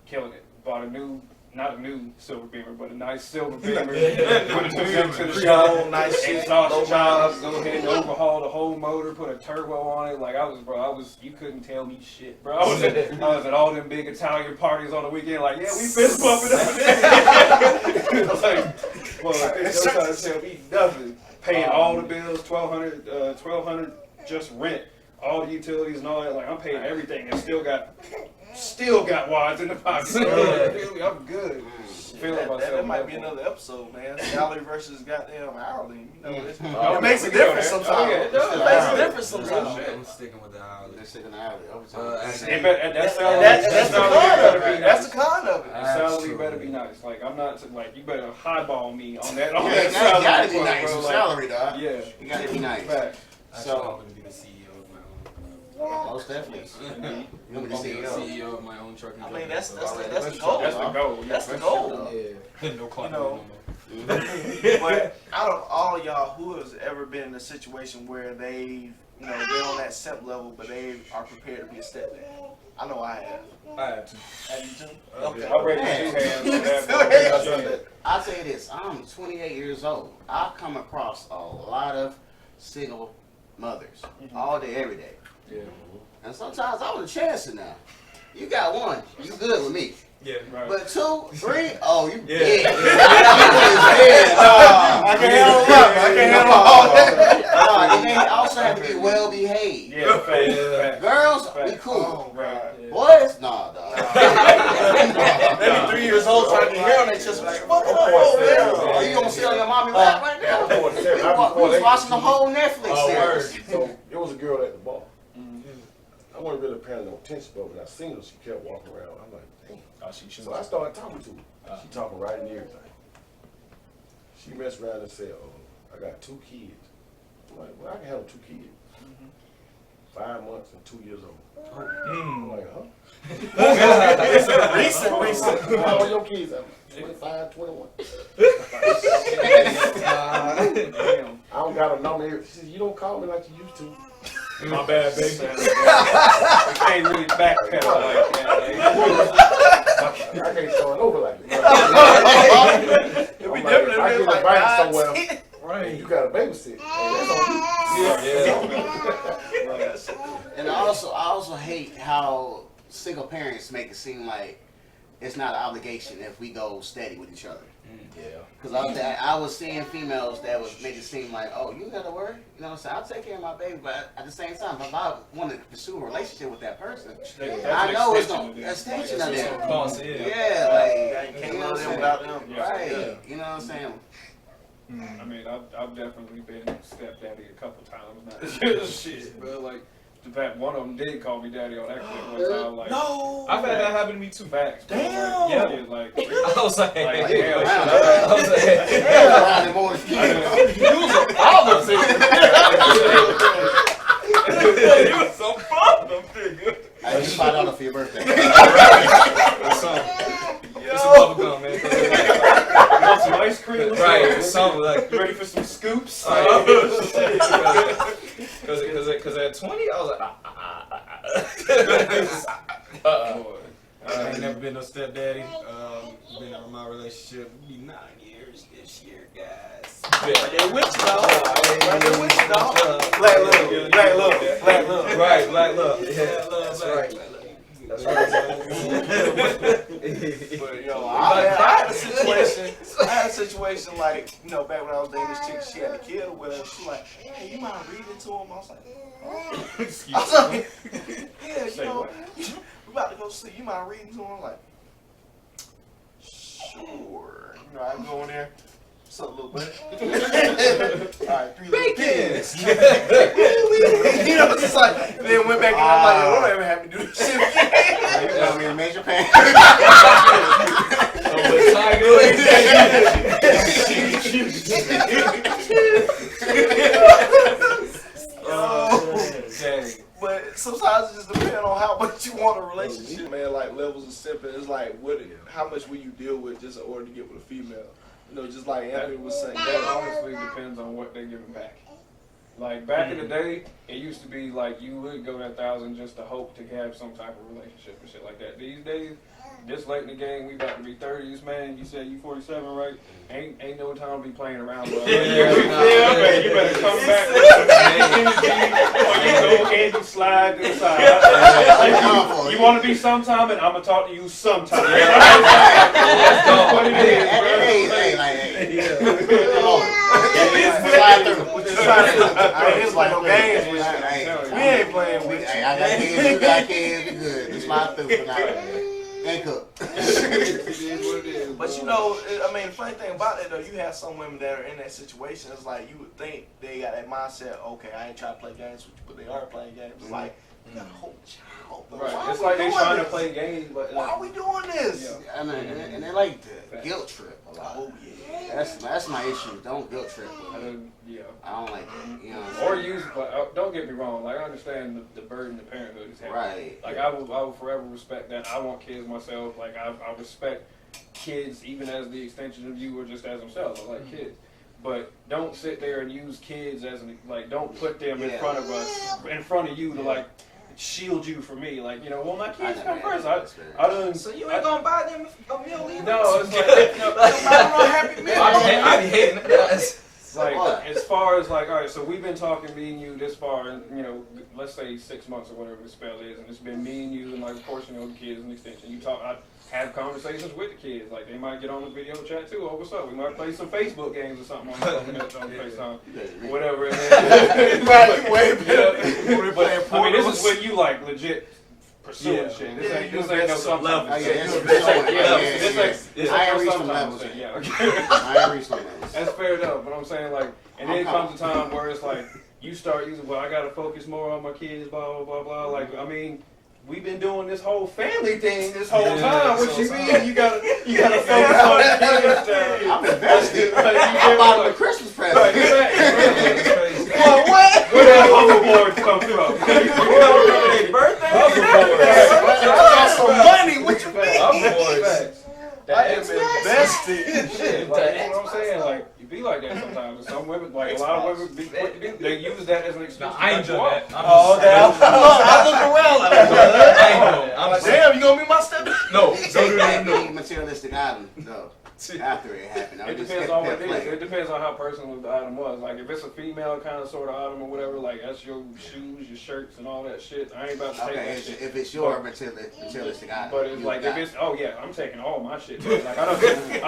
Speaker 5: killing it. Bought a new, not a new silver beamer, but a nice silver beamer. Put it to the shop,
Speaker 2: nice shit,
Speaker 5: exhaust jobs, go ahead and overhaul the whole motor, put a turbo on it. Like you couldn't tell me shit, bro. I was at all them big Italian parties on the weekend, like, yeah, we fist bumping up. Like, well, they're trying to tell me nothing. Paying all the bills, $1,200 just rent, all the utilities and all that. Like, I'm paying everything and still got wads in the pocket. I'm good. Feeling myself.
Speaker 2: That might be another episode, man. Salary versus goddamn hourly. You know,
Speaker 5: Oh,
Speaker 2: it makes a difference sometimes.
Speaker 5: Yeah, it does.
Speaker 2: It makes a difference sometimes.
Speaker 1: I'm sticking with the hourly.
Speaker 3: They're sticking out overtime.
Speaker 2: That's the con of it.
Speaker 5: The salary better be nice. Like, I'm not like, you better highball me on that. On
Speaker 3: Yeah,
Speaker 5: that
Speaker 3: you
Speaker 5: salary,
Speaker 3: gotta be
Speaker 5: bro.
Speaker 3: nice.
Speaker 5: Like,
Speaker 3: Salary, dog.
Speaker 5: yeah,
Speaker 3: You gotta be nice.
Speaker 5: fact.
Speaker 3: So-
Speaker 1: I'm going to be the CEO of my own.
Speaker 3: Most definitely.
Speaker 1: I'm going to be the CEO of my own trucking
Speaker 2: I mean,
Speaker 1: company,
Speaker 2: that's
Speaker 1: so
Speaker 2: the
Speaker 1: already-
Speaker 2: goal.
Speaker 5: That's the goal.
Speaker 2: That's the goal.
Speaker 6: Yeah.
Speaker 1: No clock
Speaker 2: You know,
Speaker 1: no more.
Speaker 2: But out of all of y'all, who has ever been in a situation where they've, been on that simp level, but they are prepared to be a stepdad? I know I have.
Speaker 6: I had to.
Speaker 2: Have you too?
Speaker 6: Okay.
Speaker 5: I'm ready to 2 hands on that.
Speaker 2: Still
Speaker 5: bro.
Speaker 3: I'll tell you this, I'm 28 years old. I've come across a lot of single mothers all day, every day.
Speaker 5: Yeah.
Speaker 3: And sometimes I was a chancer now. You got one, you good with me.
Speaker 6: Yeah.
Speaker 5: Right.
Speaker 3: But 2, 3, oh, you
Speaker 6: Yeah.
Speaker 3: dead.
Speaker 2: I can handle them. I can handle all that.
Speaker 3: And they also have to be well behaved.
Speaker 5: Yeah, fact.
Speaker 3: Girls,
Speaker 5: Fact.
Speaker 3: we cool.
Speaker 2: Oh, right.
Speaker 3: Boys, nah, dog.
Speaker 2: They be 3 years old trying to get hair on their chest. Like, fuck up,
Speaker 3: Oh, you gonna sit on your mommy lap right now? We was watching the whole Netflix series.
Speaker 4: So it was a girl at the bar. I wasn't really paying no attention, but when I seen her, she kept walking around. I'm like, damn.
Speaker 6: Oh, she
Speaker 4: So I started talking to her. She talking right in everything. She messed around and said, "Oh, I got 2 kids." I'm like, "Well, I can handle 2 kids. 5 months and 2 years old." I'm like, "Huh?"
Speaker 2: Recent.
Speaker 4: How old your kids? I'm 25, 21.
Speaker 5: Damn.
Speaker 4: I don't got a number. She said, "You don't call me like you used to."
Speaker 6: My bad, baby.
Speaker 5: I can't really backpedal like that. Like, my
Speaker 4: I can't start over like that.
Speaker 2: It'd be different if
Speaker 4: I
Speaker 2: it
Speaker 4: get
Speaker 2: was like
Speaker 4: invited
Speaker 2: 9,
Speaker 4: somewhere.
Speaker 2: 10.
Speaker 4: Right. You got to babysit. Hey, that's on you.
Speaker 3: And I also hate how single parents make it seem like it's not an obligation if we go steady with each other.
Speaker 6: Yeah.
Speaker 3: Because I was seeing females that was make it seem like, oh, you gotta worry. You know what I'm saying? I'll take care of my baby, but at the same time, if I want to pursue a relationship with that person, I know it's no extension of them. Yeah, like
Speaker 2: You can't love them without them.
Speaker 3: right.
Speaker 6: Yeah.
Speaker 3: You know what I'm saying?
Speaker 5: I mean, I've definitely been stepdaddy a couple times now. Shit, bro. Like, the fact one of them did call me daddy on accident one time. Like,
Speaker 6: No. I've had that happen to me too.
Speaker 5: Facts. Bro.
Speaker 6: Damn.
Speaker 5: Like, yeah, like,
Speaker 6: I was like,
Speaker 5: damn.
Speaker 3: Around them more than
Speaker 6: you was a father figure. You was some father figure.
Speaker 3: I just $5 for your birthday.
Speaker 6: It's a bubble gum, man.
Speaker 5: You want some ice cream?
Speaker 6: Right, something like.
Speaker 5: You ready for some scoops?
Speaker 6: Because at 20, I was like,
Speaker 5: Boy.
Speaker 1: I ain't never been no stepdaddy. Been in my relationship. It'll be 9 years this year, guys.
Speaker 2: Right there with you, dog. Right there with you, dog. Black love. Black love. Black love.
Speaker 6: Right, black love. Yeah,
Speaker 1: That's
Speaker 6: right.
Speaker 1: That's right.
Speaker 2: But yo, I had a situation like, you know, back when I was dating this chick, she had a kid with her. She was like, hey, you mind reading to him? I was like, oh. I was like, yeah, you know, we about to go sleep. You mind reading to him? I'm like, sure. You know, I go in there. What's up, little buddy? Alright, 3 little kids. You know, it's just like, then went back and I'm like, yo, don't ever have me do this shit again.
Speaker 3: You got me a major pain.
Speaker 2: But sometimes it just depends on how much you want a relationship. Man, like levels of simping, it's like, how much will you deal with just in order to get with a female? You know, just like Anthony was saying.
Speaker 5: That honestly depends on what they're giving back. Like back in the day, it used to be like you would go that 1,000 just to hope to have some type of relationship and shit like that. These days, this late in the game, we about to be 30s, man. You said you 47, right? Ain't no time to be playing around. Bro. Man, you better come back with some energy, or you go and you slide to the side. You want to be sometime, and I'm gonna talk to you sometime. That's just what it is, bro.
Speaker 3: Slide through.
Speaker 2: It's like no games with you. We ain't playing with you.
Speaker 3: Hey, I got kids, you got kids, we good. Just slide through for now. Ain't cook.
Speaker 2: But you know, I mean, the funny thing about it though, you have some women that are in that situation. It's like you would think they got that mindset. Okay, I ain't trying to play games with you, but they are playing games. It's like you got a whole child. Though.
Speaker 5: Right. It's like they trying to play games, but
Speaker 2: why are we doing this?
Speaker 3: Yeah. And they like the guilt trip a lot.
Speaker 2: Oh yeah.
Speaker 3: That's my issue. Don't guilt trip.
Speaker 5: Yeah.
Speaker 3: I don't like that. You know what I'm
Speaker 5: Or
Speaker 3: saying?
Speaker 5: use, but don't get me wrong. Like I understand the burden of parenthood is heavy.
Speaker 3: Right.
Speaker 5: Like I will forever respect that. I want kids myself. Like I respect kids even as the extension of you or just as themselves. I like kids. But don't sit there and use kids as don't put them in front of us, in front of you to like shield you from me. Like, you know, well my kids come first. I done.
Speaker 1: So you ain't gonna buy them a meal either?
Speaker 5: No, it's like
Speaker 2: Happy meal.
Speaker 1: I be hating that.
Speaker 5: Like, as far as like, all right, so we've been talking, me and you, this far, and you know, let's say 6 months or whatever the spell is, and it's been me and you, and like, of course, you know, the kids and extension. You talk, I have conversations with the kids. Like, they might get on the video chat too. Oh, what's up? We might play some Facebook games or something on FaceTime, whatever. And then, but, I mean, this is when you like legit pursuing shit. This ain't no something.
Speaker 3: I ain't reached them levels.
Speaker 5: Yeah,
Speaker 3: I ain't reached them levels.
Speaker 5: that's fair enough, but I'm saying like, and then comes a time where it's like you start using, well, I gotta focus more on my kids, blah blah blah blah. Like, I mean, we've been doing this whole family thing this whole time. What you mean? You gotta focus on the kids.
Speaker 3: I'm invested. I bought them a Christmas present.
Speaker 5: Right, well, what? Where that hoverboard come from?
Speaker 1: Birthday?
Speaker 2: Got some money. What you mean?
Speaker 5: Hoverboards.
Speaker 2: I am invested.
Speaker 5: Shit, like, you know what I'm saying? Like, you be like that sometimes. And some women, like a lot of women, they use that as an excuse.
Speaker 6: No, I ain't doing that.
Speaker 2: I look around like,
Speaker 6: I ain't doing it.
Speaker 2: damn, you gonna be my stepdad?
Speaker 6: No, don't do that. No.
Speaker 3: materialistic item though. After it happened,
Speaker 5: It depends on what it is. It depends on how personal the item was. Like if it's a female kind of sort of item or whatever, like that's your shoes, your shirts, and all that shit. I ain't about to take that shit.
Speaker 3: If it's your materialistic item.
Speaker 5: But it's like if it's I'm taking all my shit. Man. Like I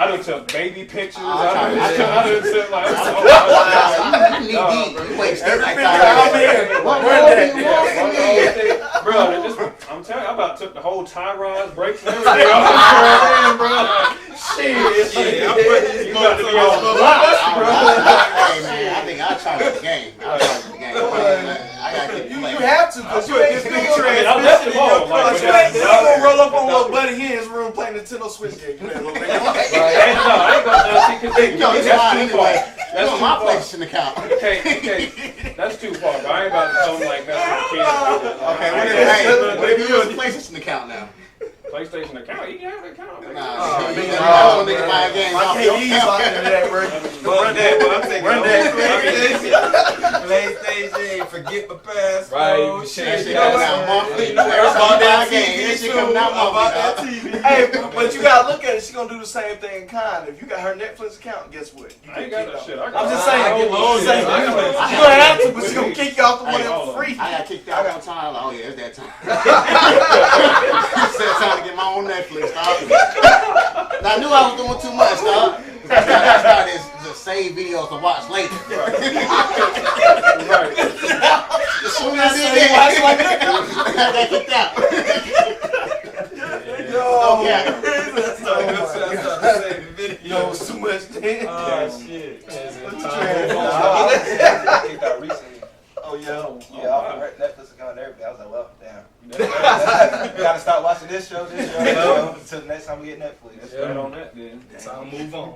Speaker 5: done took baby pictures. I done took like
Speaker 3: you waste every
Speaker 5: bro. I'm telling you, I about took the whole tie rods, brakes, and everything off, bro. Shit, you got to be on the blocks, bro.
Speaker 3: Hey man, I think I'll try the game. I gotta get
Speaker 2: you have to, because you ain't gonna roll up on little buddy here in his room playing Nintendo Switch game.
Speaker 5: I ain't gonna that's too far.
Speaker 3: That's my PlayStation account.
Speaker 5: Okay, that's too far. But I ain't about to tell him like that's what kids.
Speaker 3: Okay, what if you use a PlayStation account now?
Speaker 5: PlayStation account? You can have an account.
Speaker 3: I don't think buy a game.
Speaker 2: I can't use that, bro.
Speaker 1: Run that, PlayStation, forget my password.
Speaker 6: Right,
Speaker 3: That shit comes out monthly. Everybody buy a game. That shit comes out monthly.
Speaker 2: Hey, but you gotta look at it. She gonna do the same thing in kind. If you got her Netflix account, guess what? You
Speaker 5: I ain't got that shit.
Speaker 2: I'm just saying. You gonna have to, but she gonna kick you off the one that was free.
Speaker 3: I got kicked out one time. Oh yeah, it's that time. It's that time to get my own Netflix, dog. I knew I was doing too much, dog. I started to save videos to watch later.
Speaker 5: Right.
Speaker 3: As soon as I did that, I got kicked out.
Speaker 2: Yo, it's too much.
Speaker 6: Oh shit.
Speaker 7: Kicked out recently.
Speaker 2: Oh yeah.
Speaker 7: Yeah, off the Netflix account and everything. I was like, well, damn. Gotta stop watching this show until the next time we get Netflix.
Speaker 5: Let's put it on that then.
Speaker 6: Time to move on.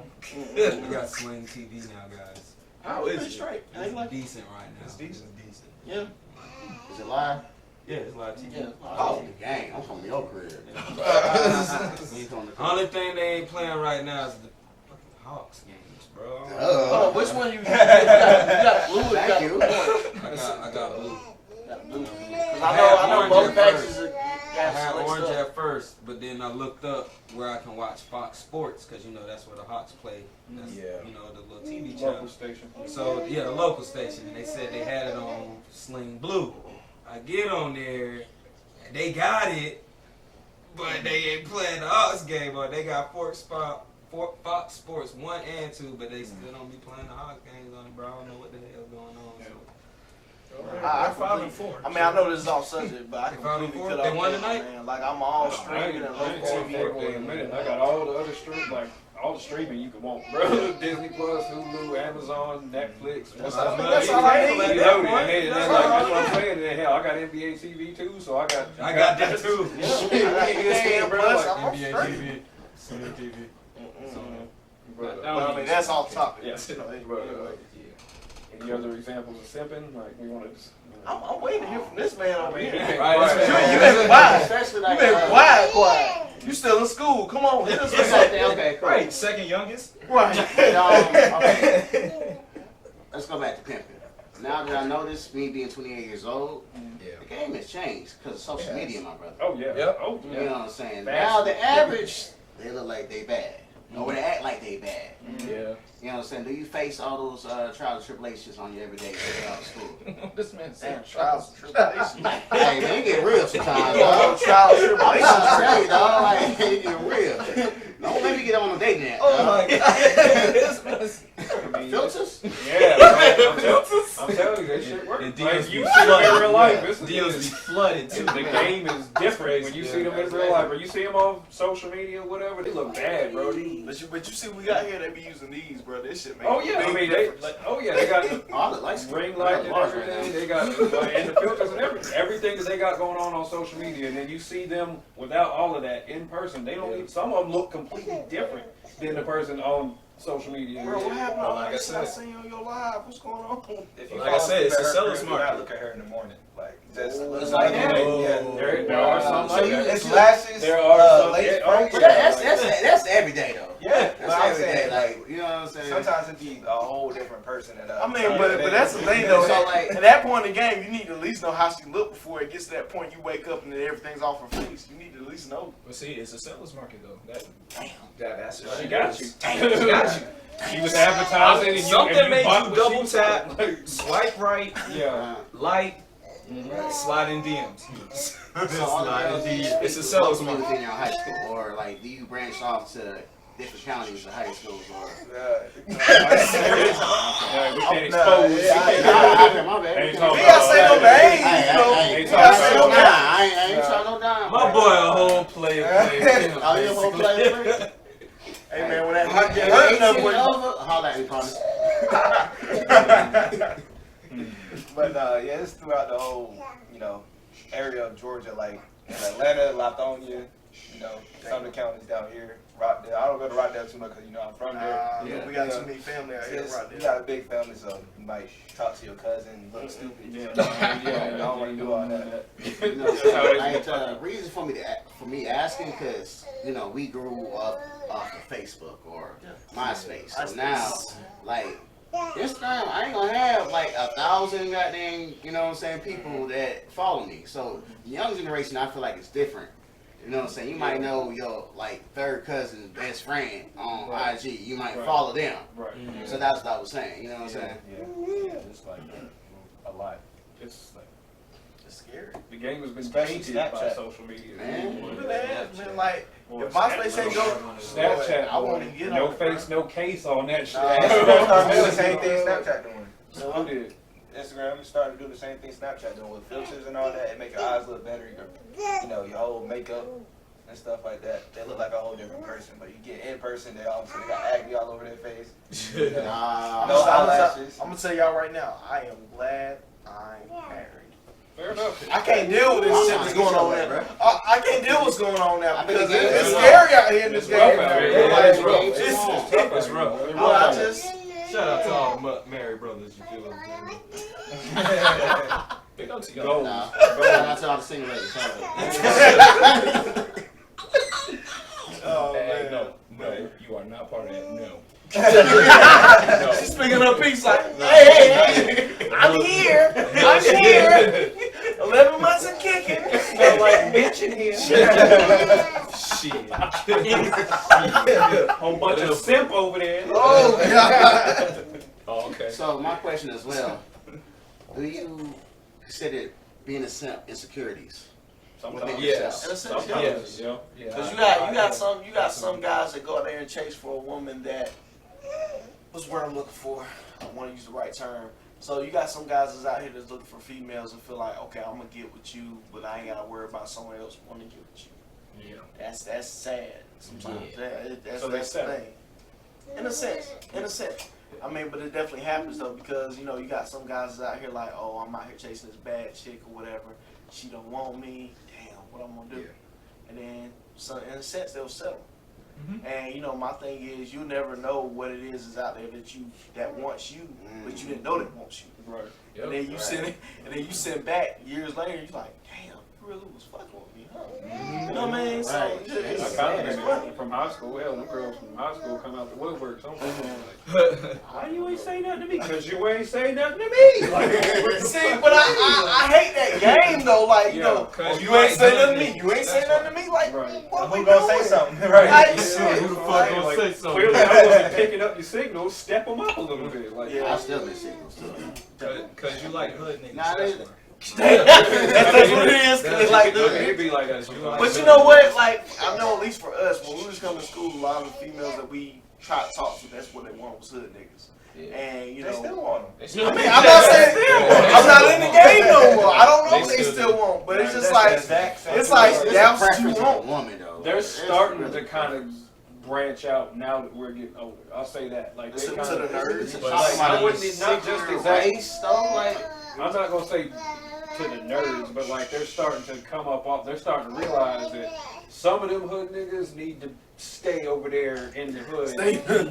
Speaker 1: We got Sling TV now, guys.
Speaker 6: How is it?
Speaker 2: Straight.
Speaker 1: It's decent right now.
Speaker 6: It's decent.
Speaker 2: Yeah.
Speaker 3: Is it live?
Speaker 1: Yeah, it's live TV.
Speaker 2: Yeah.
Speaker 3: Oh, gang, I'm from your crib.
Speaker 1: Only thing they ain't playing right now is the fucking Hawks games, bro.
Speaker 2: Oh, which one you got? Blue or you
Speaker 3: Thank you.
Speaker 1: I got blue.
Speaker 2: I know both packages are.
Speaker 1: I had orange at first, but then I looked up where I can watch Fox Sports because that's where the Hawks play. That's, the little TV channel.
Speaker 5: Local station.
Speaker 1: So the local station, and they said they had it on Sling Blue. I get on there, and they got it, but they ain't playing the Hawks game. Or they got Fox Sports 1 and 2, but they still don't be playing the Hawks games on it, bro. I don't know what the hell going on. So.
Speaker 2: I'm 5-4. I mean, I know this is off subject, but I completely cut off.
Speaker 1: They won tonight?
Speaker 2: Man. Like I'm all streaming and local TV.
Speaker 5: I got all the other streams, like all the streaming you could want, bro. Disney Plus, Hulu, Amazon, Netflix.
Speaker 2: That's all I need.
Speaker 5: That's what I'm saying. And hell, I got NBA TV too, so I got
Speaker 1: that too.
Speaker 2: Yeah,
Speaker 5: bro.
Speaker 1: NBA TV, Sling TV.
Speaker 2: I mean, that's off topic.
Speaker 5: Yeah. Any other examples of simping? Like we want to.
Speaker 2: I'm waiting to hear from this man over here.
Speaker 1: Right.
Speaker 2: You been quiet.
Speaker 3: Especially
Speaker 2: You
Speaker 3: like,
Speaker 2: been quiet. You still in school? Come on, hit us with something.
Speaker 3: Okay, cool.
Speaker 6: Right, second youngest.
Speaker 2: Right.
Speaker 3: Okay. Let's go back to pimping. Now that I notice, me being 28 years old, the game has changed because of social media, my brother.
Speaker 5: Oh yeah.
Speaker 6: Yep.
Speaker 5: Oh
Speaker 3: You
Speaker 5: yeah.
Speaker 3: know what I'm saying?
Speaker 5: Fast.
Speaker 3: Now the average, they look like they bad. Or they act like they bad.
Speaker 5: Yeah.
Speaker 3: You know what I'm saying? Do you face all those trials and tribulations on your everyday day out of school?
Speaker 6: This man said
Speaker 2: Trials and tribulations.
Speaker 3: Hey, man, it get real sometimes,
Speaker 2: No
Speaker 3: dog.
Speaker 2: trials and
Speaker 3: I'm
Speaker 2: tribulations.
Speaker 3: trying to tell you, dog. Like, it get real. Don't let me get on a dating app.
Speaker 6: oh my god.
Speaker 3: Filters?
Speaker 5: Yeah. I'm telling you, that shit works.
Speaker 6: And
Speaker 5: Like,
Speaker 6: deals
Speaker 5: you
Speaker 6: be
Speaker 5: see them in
Speaker 6: flooded.
Speaker 5: real life.
Speaker 6: Deals be flooded too.
Speaker 5: The game is different when you see them in real life, or you see them on social media or whatever. They look bad, bro.
Speaker 2: But you see, we got here. They be using these, bro. This shit, man.
Speaker 5: Oh yeah, I mean they. They got the
Speaker 3: Oh, I look like
Speaker 5: ring light and everything. They got and the filters and everything that they got going on social media. And then you see them without all of that in person. They don't. Even, some of them look completely different than the person on social media.
Speaker 2: Bro, what happened?
Speaker 6: Like I said.
Speaker 2: I seen you on your live. What's going on?
Speaker 7: If you
Speaker 6: Like I said, it's a seller's
Speaker 7: do
Speaker 6: market.
Speaker 7: not look at her in the morning. Like, just
Speaker 2: It's
Speaker 7: like,
Speaker 2: like
Speaker 5: There are some
Speaker 7: so
Speaker 5: like
Speaker 7: you,
Speaker 5: that.
Speaker 7: it's lashes,
Speaker 5: There are some.
Speaker 7: lace
Speaker 5: Oh,
Speaker 7: fronts.
Speaker 3: But that's every day though.
Speaker 7: Yeah, but
Speaker 3: That's
Speaker 7: I'm
Speaker 3: every day.
Speaker 7: saying,
Speaker 3: Like, you know what I'm saying?
Speaker 7: sometimes it be a whole different person.
Speaker 2: I mean, but that's the thing though.
Speaker 3: So, like-
Speaker 2: At that point in the game, you need to at least know how she look before it gets to that point. You wake up and then everything's off her face. You need to at least know.
Speaker 6: But see, it's a seller's market though.
Speaker 7: That's
Speaker 6: She
Speaker 7: right.
Speaker 6: got you.
Speaker 1: She got you.
Speaker 6: She was advertising and
Speaker 1: Something
Speaker 6: you
Speaker 1: made
Speaker 6: bought
Speaker 1: you
Speaker 6: what
Speaker 1: double
Speaker 6: she was
Speaker 1: tap,
Speaker 6: like-
Speaker 1: swipe right,
Speaker 6: Yeah.
Speaker 1: like, slide in DMs.
Speaker 3: So all the
Speaker 1: Slide in
Speaker 3: girls do you
Speaker 1: DMs.
Speaker 3: speak
Speaker 1: It's a
Speaker 3: to
Speaker 1: seller's
Speaker 3: locally
Speaker 1: market.
Speaker 3: within your high school, or like do you branch off to different counties or high schools, or?
Speaker 6: Yeah, we can't
Speaker 7: Oh,
Speaker 6: expose.
Speaker 7: no,
Speaker 6: we
Speaker 7: yeah,
Speaker 6: can't-
Speaker 3: My bad.
Speaker 6: Ain't
Speaker 3: We
Speaker 6: talking
Speaker 2: We gotta say no
Speaker 6: about-
Speaker 2: names,
Speaker 3: Hey,
Speaker 2: you know.
Speaker 3: hey,
Speaker 2: We
Speaker 3: hey,
Speaker 2: gotta say no names.
Speaker 3: I ain't trying no dime.
Speaker 1: My boy a whole player.
Speaker 3: Oh, you a whole player?
Speaker 2: Hey man, when that
Speaker 3: Hey,
Speaker 2: hurt get hurt enough,
Speaker 3: 18
Speaker 2: when
Speaker 3: over, holla at me, promise.
Speaker 7: But yeah, it's throughout the whole, area of Georgia, like in Atlanta, Latonia, some of the counties down here, Rockdale. I don't go to Rockdale too much because I'm from there.
Speaker 2: we got too many family out here
Speaker 7: It's-
Speaker 2: right
Speaker 7: you
Speaker 2: there.
Speaker 7: got a big family, so you might talk to your cousin, look stupid.
Speaker 6: Yeah,
Speaker 7: I don't want to do all that.
Speaker 3: You know,
Speaker 6: That's how it is.
Speaker 3: like, the reason for me asking, because we grew up off of Facebook or MySpace. So now, like Instagram, I ain't gonna have like 1,000 goddamn, people that follow me. So the young generation, I feel like it's different. You know what I'm saying? You might know your like third cousin's best friend on IG. You might follow them.
Speaker 6: Right.
Speaker 3: So that's what I was saying. You know what I'm saying?
Speaker 7: Yeah, it's like a lot.
Speaker 6: It's like
Speaker 2: It's scary.
Speaker 6: the game has been
Speaker 7: Especially
Speaker 6: painted by
Speaker 7: Snapchat.
Speaker 6: social media.
Speaker 3: Man.
Speaker 2: It really has, man. Like,
Speaker 6: Boy,
Speaker 2: if MySpace ain't go,
Speaker 6: Snapchat,
Speaker 2: I won't even get
Speaker 6: no
Speaker 2: on it,
Speaker 6: face,
Speaker 2: bro.
Speaker 6: no case on that shit.
Speaker 7: Instagram started doing the same thing Snapchat doing.
Speaker 6: So who did?
Speaker 7: Instagram is starting to do the same thing Snapchat doing with filters and all that. It make your eyes look better. Your whole makeup and stuff like that. They look like a whole different person. But you get in person, they obviously got acne all over their face.
Speaker 3: Nah.
Speaker 7: No eyelashes.
Speaker 2: I'm gonna tell y'all right now, I am glad I'm married.
Speaker 6: Fair enough.
Speaker 2: I can't deal with this shit that's going on
Speaker 3: Bro.
Speaker 2: now. I can't deal with what's going on now
Speaker 3: I think
Speaker 2: because
Speaker 3: the game
Speaker 2: it's
Speaker 3: is
Speaker 2: scary out here in this
Speaker 6: It's
Speaker 2: game.
Speaker 6: rough out here.
Speaker 2: man.
Speaker 1: Yeah,
Speaker 2: Like,
Speaker 1: it's rough.
Speaker 2: it's-
Speaker 1: It's rough.
Speaker 2: I just
Speaker 1: Shout out to all the married brothers, you feel what I'm saying?
Speaker 6: Big up to
Speaker 3: Nah.
Speaker 6: y'all.
Speaker 3: Shout out to all the single ladies. Shout out.
Speaker 2: oh
Speaker 6: Hey,
Speaker 2: man.
Speaker 6: no, you are not part of that. No.
Speaker 2: She's speaking her piece like, hey, I'm here. I'm here. 11 months of kicking.
Speaker 6: Smell like bitch in here.
Speaker 1: Shit.
Speaker 6: Whole bunch of simp over there.
Speaker 2: Oh God.
Speaker 6: Oh, okay.
Speaker 3: So my question as well: do you consider being a simp insecurities?
Speaker 6: Sometimes.
Speaker 1: Yes.
Speaker 2: In a sense,
Speaker 6: Sometimes. Yeah.
Speaker 2: Because you got some guys that go out there and chase for a woman that, what's the word I'm looking for? I want to use the right term. So you got some guys that's out here that's looking for females and feel like, okay, I'm gonna get with you, but I ain't gotta worry about someone else wanting to get with you.
Speaker 6: Yeah.
Speaker 2: That's sad sometimes. That's
Speaker 6: So they
Speaker 2: the
Speaker 6: settle.
Speaker 2: thing. In a sense. I mean, but it definitely happens though because you got some guys that's out here like, oh, I'm out here chasing this bad chick or whatever. She don't want me. Damn, what I'm gonna do?
Speaker 1: Yeah.
Speaker 2: And then, so in a sense, they'll settle. And my thing is, you never know what it is out there that wants you, but you didn't know that wants you.
Speaker 6: Right.
Speaker 2: And then you send back years later, you're like, damn, you really was fucking with me, huh? You know what I mean? So
Speaker 3: Right.
Speaker 2: it's
Speaker 6: I
Speaker 2: just,
Speaker 6: found
Speaker 2: it's
Speaker 6: it
Speaker 2: funny.
Speaker 6: from high school. Hell, them girls from high school come out the woodwork. So I'm like, why you ain't say nothing to me? Because you ain't say nothing to me. Like,
Speaker 2: See, but I hate that game though. Like,
Speaker 6: Yeah,
Speaker 1: cause
Speaker 2: you
Speaker 1: you
Speaker 2: ain't
Speaker 1: ain't
Speaker 2: say
Speaker 1: done
Speaker 2: nothing to
Speaker 1: it.
Speaker 2: me. You ain't say nothing to me. Like,
Speaker 6: Right.
Speaker 2: what we
Speaker 7: Who gonna
Speaker 2: doing?
Speaker 7: say something?
Speaker 2: Like,
Speaker 7: Right.
Speaker 2: shit.
Speaker 1: Who the fuck
Speaker 2: Like,
Speaker 1: gonna say something?
Speaker 6: Clearly, I wasn't picking up your signals. Step them up a little bit. Like,
Speaker 2: Yeah.
Speaker 3: I still miss signals too.
Speaker 1: Cause you like hood niggas.
Speaker 3: Nah,
Speaker 1: that's
Speaker 3: they-
Speaker 1: why.
Speaker 2: that's what it is. 'Cause they like
Speaker 6: I mean,
Speaker 2: the.
Speaker 6: it'd be like that. You like
Speaker 2: But you know what? Like, I know at least for us, when we was coming to school, a lot of the females that we tried to talk to, that's what they want was hood niggas. And
Speaker 7: They still want them.
Speaker 2: I mean, I'm not saying I'm not in the game no more. I don't know what they still want, but it's just like it's like
Speaker 3: It's a
Speaker 2: that's what you
Speaker 3: preference of a
Speaker 2: want.
Speaker 3: woman though.
Speaker 6: They're
Speaker 3: It's
Speaker 6: starting
Speaker 3: really
Speaker 6: to kind of branch out now that we're getting older. I'll say that. Like they
Speaker 2: To
Speaker 6: kind
Speaker 2: the
Speaker 6: of.
Speaker 2: nerds.
Speaker 6: But like, I wouldn't not just exactly.
Speaker 3: race though, like
Speaker 6: I'm not gonna say to the nerds, but like they're starting to come up off. They're starting to realize that some of them hood niggas need to stay over there in the hood.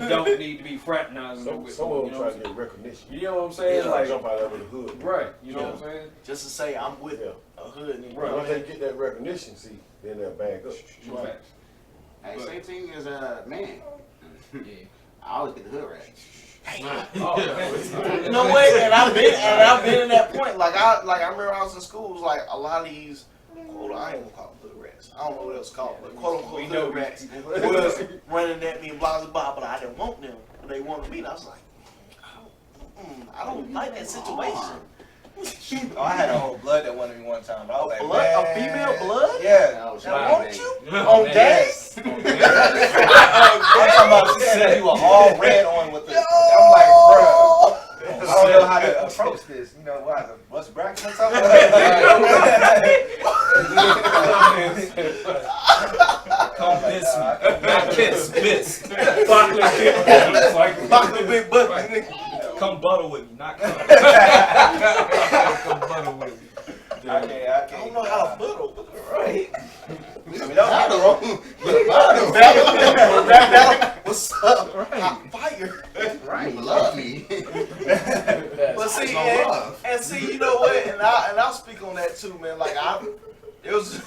Speaker 6: Don't need to be fraternizing
Speaker 4: Some
Speaker 6: with
Speaker 4: of
Speaker 6: them.
Speaker 4: them
Speaker 6: You know
Speaker 4: try
Speaker 6: what
Speaker 4: to
Speaker 6: I'm saying?
Speaker 4: get recognition.
Speaker 6: You know what I'm saying?
Speaker 4: They
Speaker 6: Like,
Speaker 4: jump out of the hood.
Speaker 6: right. You know what I'm saying?
Speaker 2: Just to say I'm with
Speaker 4: Yeah.
Speaker 2: a hood nigga.
Speaker 6: Right.
Speaker 4: Once they get that recognition, see, then they'll back up.
Speaker 6: True facts.
Speaker 3: hey, same thing as a man.
Speaker 6: Yeah.
Speaker 3: I always get the hood rats.
Speaker 2: You know what? And I've been in that point. Like I remember I was in school. It was like a lot of these. Quote, I ain't gonna call them hood rats. I don't know what else to call them, but quote unquote hood rats was running at me and blah blah blah. But I didn't want them. They wanted me. And I was like, I don't like that situation.
Speaker 7: Oh, I had a whole blood that wanted me one time. I was like,
Speaker 2: Blood?
Speaker 7: man.
Speaker 2: A female blood?
Speaker 7: Yeah.
Speaker 2: That wanted you?
Speaker 6: Man.
Speaker 2: On gas?
Speaker 7: I'm talking about she said you were all red on with the. I'm like, bro. I don't know how to approach this. You know what? What's bracket or something?
Speaker 1: Come piss me. Not kiss, piss.
Speaker 2: Buckle big butt.
Speaker 1: Come butter with me, not come. Come butter with me.
Speaker 7: I can't.
Speaker 2: I don't know how to butter. Right.
Speaker 7: I mean,
Speaker 2: What's up? Hot fire.
Speaker 3: Right, love me.
Speaker 2: But see, and see, you know what? And I'll speak on that too, man. Like there was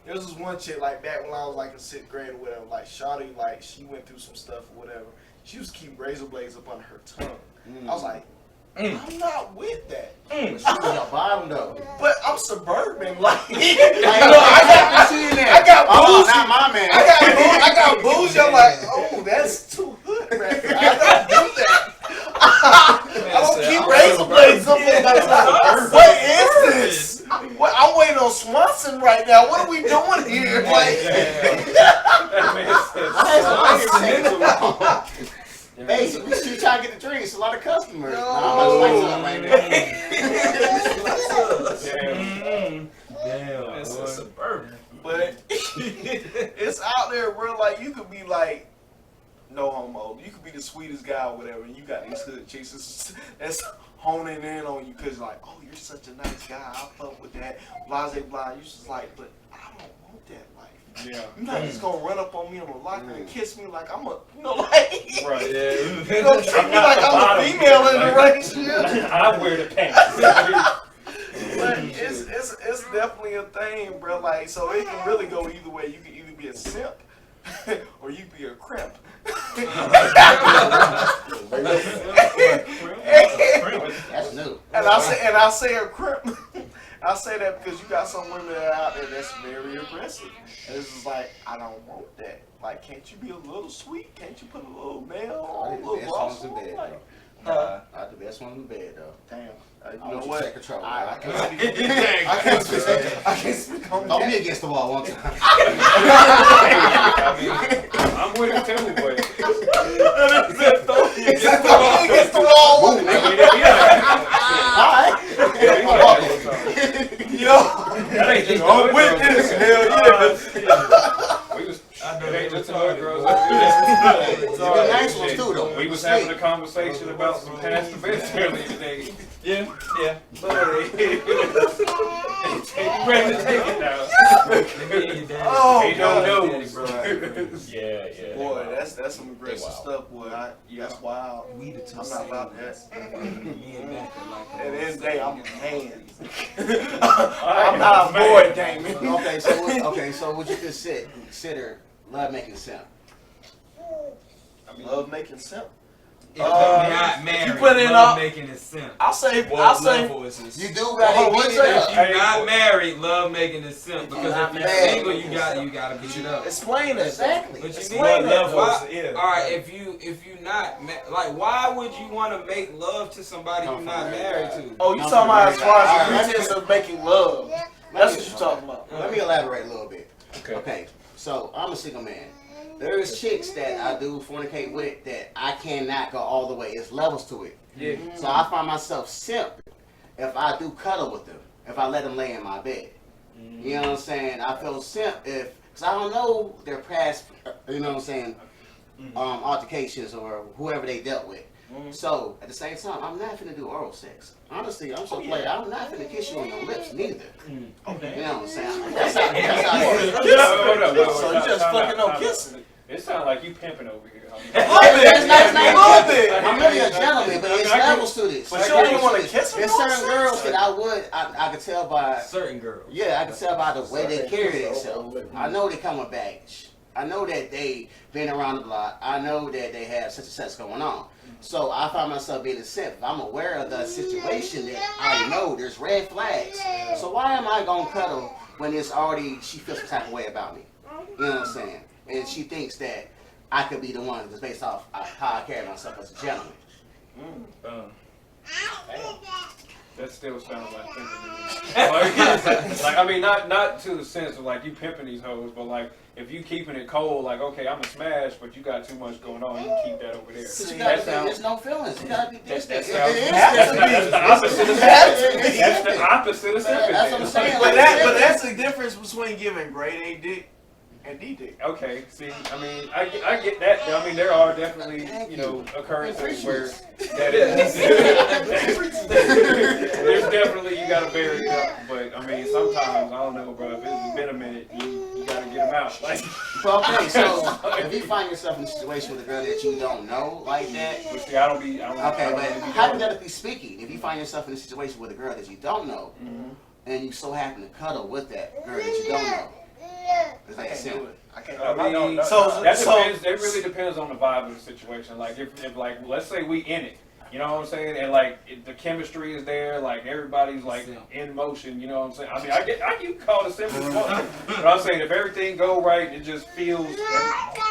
Speaker 2: this one chick like back when I was like in 6th grade or whatever. Like Shawty, like she went through some stuff or whatever. She used to keep razor blades up under her tongue. I was like, I'm not with that.
Speaker 3: She was your bottom though.
Speaker 2: But I'm suburban, like
Speaker 3: I
Speaker 2: got bougie.
Speaker 3: Not my man.
Speaker 2: I got bougie. I'm like, oh, that's too hood, man. I don't do that. I don't keep razor blades up in my tongue. What is this? What, I'm waiting on Swanson right now. What are we doing here? Like,
Speaker 3: hey, so we should try to get the drinks. A lot of customers.
Speaker 2: No.
Speaker 3: I'm like right
Speaker 1: Damn.
Speaker 6: That's a suburban.
Speaker 2: but it's out there where like you could be like no homo. You could be the sweetest guy or whatever, and you got these hood chicks that's honing in on you because like, oh, you're such a nice guy. I fuck with that. Blase blah. You just like, but I don't want that life.
Speaker 5: Yeah.
Speaker 2: You're not just gonna run up on me on the locker and kiss me like I'm a, you know, like
Speaker 5: Right.
Speaker 2: you gonna treat me like I'm a female in the relationship.
Speaker 5: I wear the pants.
Speaker 2: But it's definitely a thing, bro. Like, so it can really go either way. You can either be a simp or you can be a crimp.
Speaker 3: That's new.
Speaker 2: And I say a crimp. I say that because you got some women that are out there that's very aggressive. And it's just like, I don't want that. Like, can't you be a little sweet? Can't you put a little nail on, a little gloss on? Like,
Speaker 3: I'm the best one in the bed though.
Speaker 2: damn. You
Speaker 3: I
Speaker 2: know
Speaker 3: want
Speaker 2: what?
Speaker 3: you to take control.
Speaker 2: I can't speak on
Speaker 3: Throw
Speaker 2: that.
Speaker 3: me against the wall one time.
Speaker 5: I mean, I'm with it too, but
Speaker 2: Against the wall.
Speaker 3: Alright.
Speaker 2: Yo, I'm with this. Hell yeah.
Speaker 5: we was. It ain't just hood girls.
Speaker 3: The nice ones too though.
Speaker 5: We was having a conversation about some past events earlier today.
Speaker 6: Yeah.
Speaker 5: Ready to take it now.
Speaker 2: Oh,
Speaker 5: Ain't
Speaker 2: God.
Speaker 5: no nose.
Speaker 6: Yeah.
Speaker 2: Boy, that's some aggressive stuff, boy. That's wild.
Speaker 1: We the two
Speaker 2: I'm not about that.
Speaker 1: Me and Mac are like
Speaker 2: At the end of the day, I'm a man. I'm not a boy, Damon.
Speaker 3: Okay, so would you consider love making simp?
Speaker 2: Love making simp.
Speaker 1: if you're not married,
Speaker 2: you put in
Speaker 1: love
Speaker 2: up-
Speaker 1: making it simp.
Speaker 2: I'll say
Speaker 1: Level is this?
Speaker 3: You do
Speaker 2: Oh,
Speaker 3: gotta
Speaker 2: what's
Speaker 3: beat it
Speaker 2: that?
Speaker 3: up.
Speaker 1: If you're not married, love making it simp. Because
Speaker 2: not
Speaker 1: if you're
Speaker 2: married,
Speaker 1: single, you gotta beat it up.
Speaker 2: explain it.
Speaker 3: Exactly.
Speaker 1: What you
Speaker 2: Explain
Speaker 1: mean?
Speaker 2: that.
Speaker 1: Why, all right, if you not like, why would you want to make love to somebody you're not married to?
Speaker 2: Oh, you talking about as far as the pretense of making love? That's what you talking about.
Speaker 3: Let me elaborate a little bit.
Speaker 5: Okay.
Speaker 3: Okay, so I'm a single man. There is chicks that I do fornicate with that I cannot go all the way. It's levels to it.
Speaker 5: Yeah.
Speaker 3: So I find myself simp if I do cuddle with them, if I let them lay in my bed. You know what I'm saying? I feel simp if, because I don't know their past, you know what I'm saying, altercations or whoever they dealt with. So at the same time, I'm not finna do oral sex. Honestly, I'm so player. I'm not finna kiss you on your lips neither.
Speaker 2: Okay.
Speaker 3: You know what I'm saying? That's how it is.
Speaker 5: Hold up.
Speaker 2: So you just fucking no kissing.
Speaker 5: It sounds like you pimping over here.
Speaker 3: I'm really a gentleman, but it's levels to this.
Speaker 2: But you don't even want to kiss them.
Speaker 3: There's certain girls that I could tell by,
Speaker 1: Certain girls.
Speaker 3: yeah, I could tell by the way they carry themselves. I know they come with baggage. I know that they been around the block. I know that they have such and such going on. So I find myself being a simp. I'm aware of the situation that I know there's red flags. So why am I gonna cuddle when it's already she feels some type of way about me? You know what I'm saying? And she thinks that I could be the one just based off how I carry myself as a gentleman.
Speaker 5: That still sounds like pimping to me. Like, I mean, not to the sense of like you pimping these hoes, but like if you keeping it cold, like okay, I'm a smash, but you got too much going on, you keep that over there.
Speaker 3: But you gotta there's no feelings. You gotta be distant.
Speaker 5: That's the opposite of simping. That's the opposite of simping.
Speaker 3: That's what I'm saying.
Speaker 2: But that's the difference between giving grade A dick and D dick.
Speaker 5: Okay, see, I mean, I get that. I mean, there are definitely, you know, occurrences where that is. There's definitely, you gotta bear it up. But, I mean, sometimes, I don't know, bro, if it's been a minute, you gotta get them out. Like,
Speaker 3: Well, okay, so if you find yourself in a situation with a girl that you don't know like that,
Speaker 5: but see, I don't
Speaker 3: okay,
Speaker 5: really
Speaker 3: but
Speaker 5: be
Speaker 3: hypothetically speaking, if you find yourself in a situation with a girl that you don't know, and you so happen to cuddle with that girl that you don't know, it's like a simp.
Speaker 2: I can't.
Speaker 5: I mean,
Speaker 2: So
Speaker 5: that depends. It really depends on the vibe of the situation. Like if like let's say we in it, you know what I'm saying, and like the chemistry is there, like everybody's like in motion. You know what I'm saying? I mean, you can call it simple as fuck. But I'm saying if everything go right, it just feels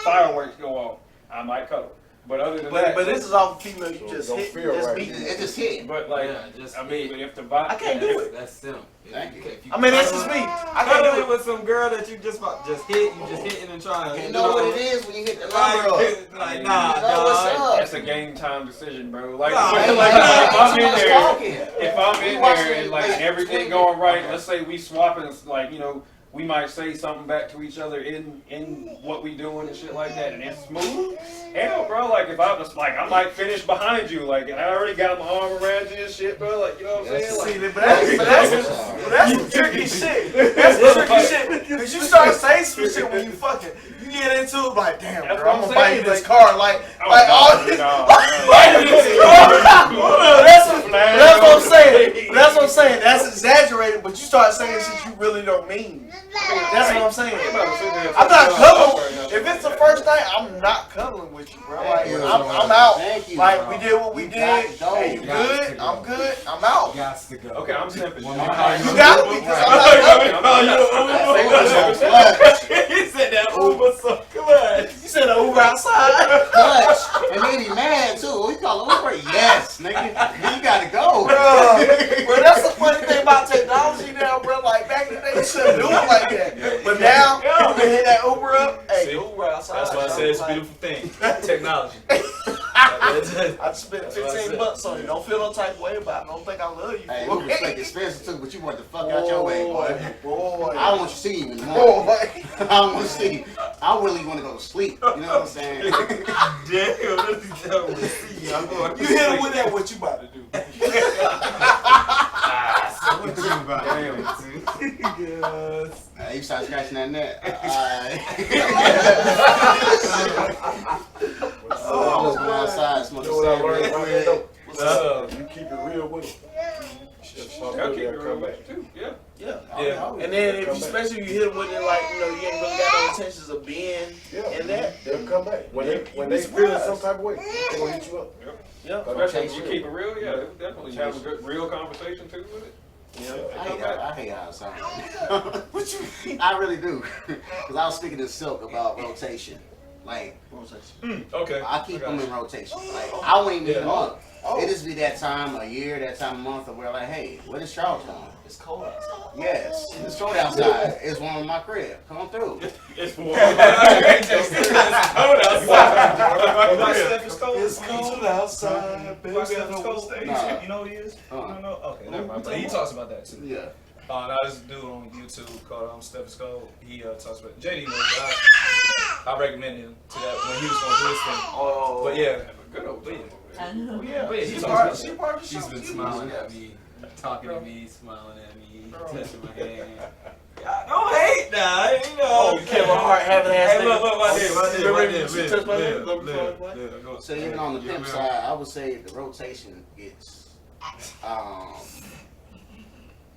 Speaker 5: fireworks go off. I might cuddle. But other than that,
Speaker 2: but this is all female. You just
Speaker 4: don't
Speaker 2: hit.
Speaker 4: feel
Speaker 2: Just
Speaker 4: right.
Speaker 2: beat.
Speaker 3: It just hit.
Speaker 5: but like I mean, but if the vibe,
Speaker 2: I can't do it.
Speaker 1: That's simp.
Speaker 3: Thank you.
Speaker 2: I mean, that's just me. I can't do it.
Speaker 1: with some girl that you just hit, you just hitting and trying.
Speaker 3: You know what it is when you hit the number up.
Speaker 1: Like,
Speaker 3: You
Speaker 1: nah,
Speaker 3: know what's
Speaker 1: dog.
Speaker 3: up.
Speaker 5: That's a game time decision, bro. Like,
Speaker 1: Nah,
Speaker 5: like,
Speaker 1: nah,
Speaker 5: if I'm in
Speaker 3: much
Speaker 5: there,
Speaker 3: talking.
Speaker 5: if I'm in
Speaker 3: watch
Speaker 5: there
Speaker 3: it,
Speaker 5: and like
Speaker 3: like,
Speaker 5: everything
Speaker 3: 20
Speaker 5: going right,
Speaker 3: okay.
Speaker 5: let's say we swapping, like, you know, we might say something back to each other in what we doing and shit like that, and it's smooth. Hell, bro, like if I was like, I might finish behind you, like I already got my arm around you and shit, bro. Like, you know what I'm saying? Like,
Speaker 2: See, but that's some tricky shit. That's some tricky shit. Because you start saying some shit when you fucking, you get into it like, damn,
Speaker 5: That's
Speaker 2: bro,
Speaker 5: what
Speaker 2: I'm
Speaker 5: I'm
Speaker 2: gonna buy you
Speaker 5: saying,
Speaker 2: this
Speaker 5: like-
Speaker 2: car. Like all this.
Speaker 5: no.
Speaker 2: That's what I'm saying. That's what I'm saying. That's exaggerated, but you start saying shit you really don't mean. That's what I'm saying. I'm not cuddling. If it's the first night, I'm not cuddling with you, bro. Like, I'm out.
Speaker 3: Thank you,
Speaker 2: Like,
Speaker 3: bro.
Speaker 2: we did what we
Speaker 3: You
Speaker 2: did.
Speaker 3: got to go.
Speaker 2: Hey, you
Speaker 1: You got
Speaker 2: good?
Speaker 1: to go.
Speaker 2: I'm good. I'm out.
Speaker 1: Gots to go.
Speaker 5: Okay, I'm simping.
Speaker 1: When
Speaker 5: You
Speaker 1: we call
Speaker 2: You got me, because I'm not cuddling.
Speaker 1: He said that Uber, so come on.
Speaker 2: You said an Uber outside.
Speaker 3: Clutch. And then he mad too. We call it Uber. Yes, nigga. You gotta go.
Speaker 2: Bro, that's the funny thing about technology now, bro. Like, back in the day, you shouldn't do it like that. But now, you can hit that Uber up. Hey,
Speaker 6: See,
Speaker 2: Uber outside.
Speaker 6: That's why I said it's a beautiful thing. Technology.
Speaker 2: I spent 15 bucks on you. Don't feel no type of way about it. Don't think I love you.
Speaker 3: Hey,
Speaker 2: for
Speaker 3: Uber's like expensive too, but you want the fuck out your way, boy.
Speaker 2: Boy.
Speaker 3: I don't want you to see you in the morning.
Speaker 2: Boy.
Speaker 3: I don't want to see you. I really want to go to sleep. You know what I'm saying?
Speaker 1: Damn, this is done with see. I'm going to
Speaker 2: You hit him with that, what you about to do?
Speaker 1: What you about to do? Yes.
Speaker 3: You start scratching that net.
Speaker 2: Oh,
Speaker 3: Let's go outside, smoke
Speaker 4: You know what I
Speaker 3: a
Speaker 4: learned about that though?
Speaker 2: What's up?
Speaker 4: You keep it real with them.
Speaker 5: I'll keep it real with you too. Yeah.
Speaker 2: Yeah. And then, if you, especially if you hit him with it, like, you know, you ain't really got no intentions of being in that.
Speaker 4: They'll come back. When they
Speaker 2: be
Speaker 4: feeling some
Speaker 2: surprised.
Speaker 4: type of way, they gonna hit you up.
Speaker 2: Yeah.
Speaker 5: Especially if you keep it real, yeah, definitely have a good real conversation too with it.
Speaker 3: I hate how it sounds.
Speaker 2: What you mean?
Speaker 3: I really do. Because I was speaking to Silk about rotation. Like,
Speaker 6: Okay.
Speaker 3: I keep them in rotation. Like, I wouldn't even
Speaker 6: Yeah.
Speaker 3: month. It just be that time a year, that time a month, where like, hey, what is Charles doing?
Speaker 2: It's cold outside.
Speaker 3: Yes, it's cold outside. It's warm in my crib. Come on through.
Speaker 5: It's warm.
Speaker 2: It's cold outside, baby.
Speaker 3: Nah.
Speaker 6: You know what he is?
Speaker 3: Uh-uh.
Speaker 6: You don't know? Okay, never mind. But he talks about that too.
Speaker 3: Yeah.
Speaker 6: Now this dude on YouTube called Stethoscope. He talks about JD knows. I recommend him to that when he was going through his thing.
Speaker 2: Oh.
Speaker 6: But yeah,
Speaker 5: Good old thing.
Speaker 2: Yeah.
Speaker 6: But yeah, he
Speaker 2: She's
Speaker 6: talks
Speaker 2: part,
Speaker 6: about
Speaker 2: she
Speaker 6: that.
Speaker 2: part of the show.
Speaker 1: She's been
Speaker 2: too.
Speaker 1: smiling at me, talking to me, smiling at me,
Speaker 2: Girl.
Speaker 1: touching my hand. Don't hate now, you know.
Speaker 2: Oh, Kevin Hart having ass
Speaker 1: Hey,
Speaker 2: nigga.
Speaker 1: look, right there.
Speaker 2: She touched my hand. Look, look.
Speaker 3: So even on the pimp side, I would say the rotation gets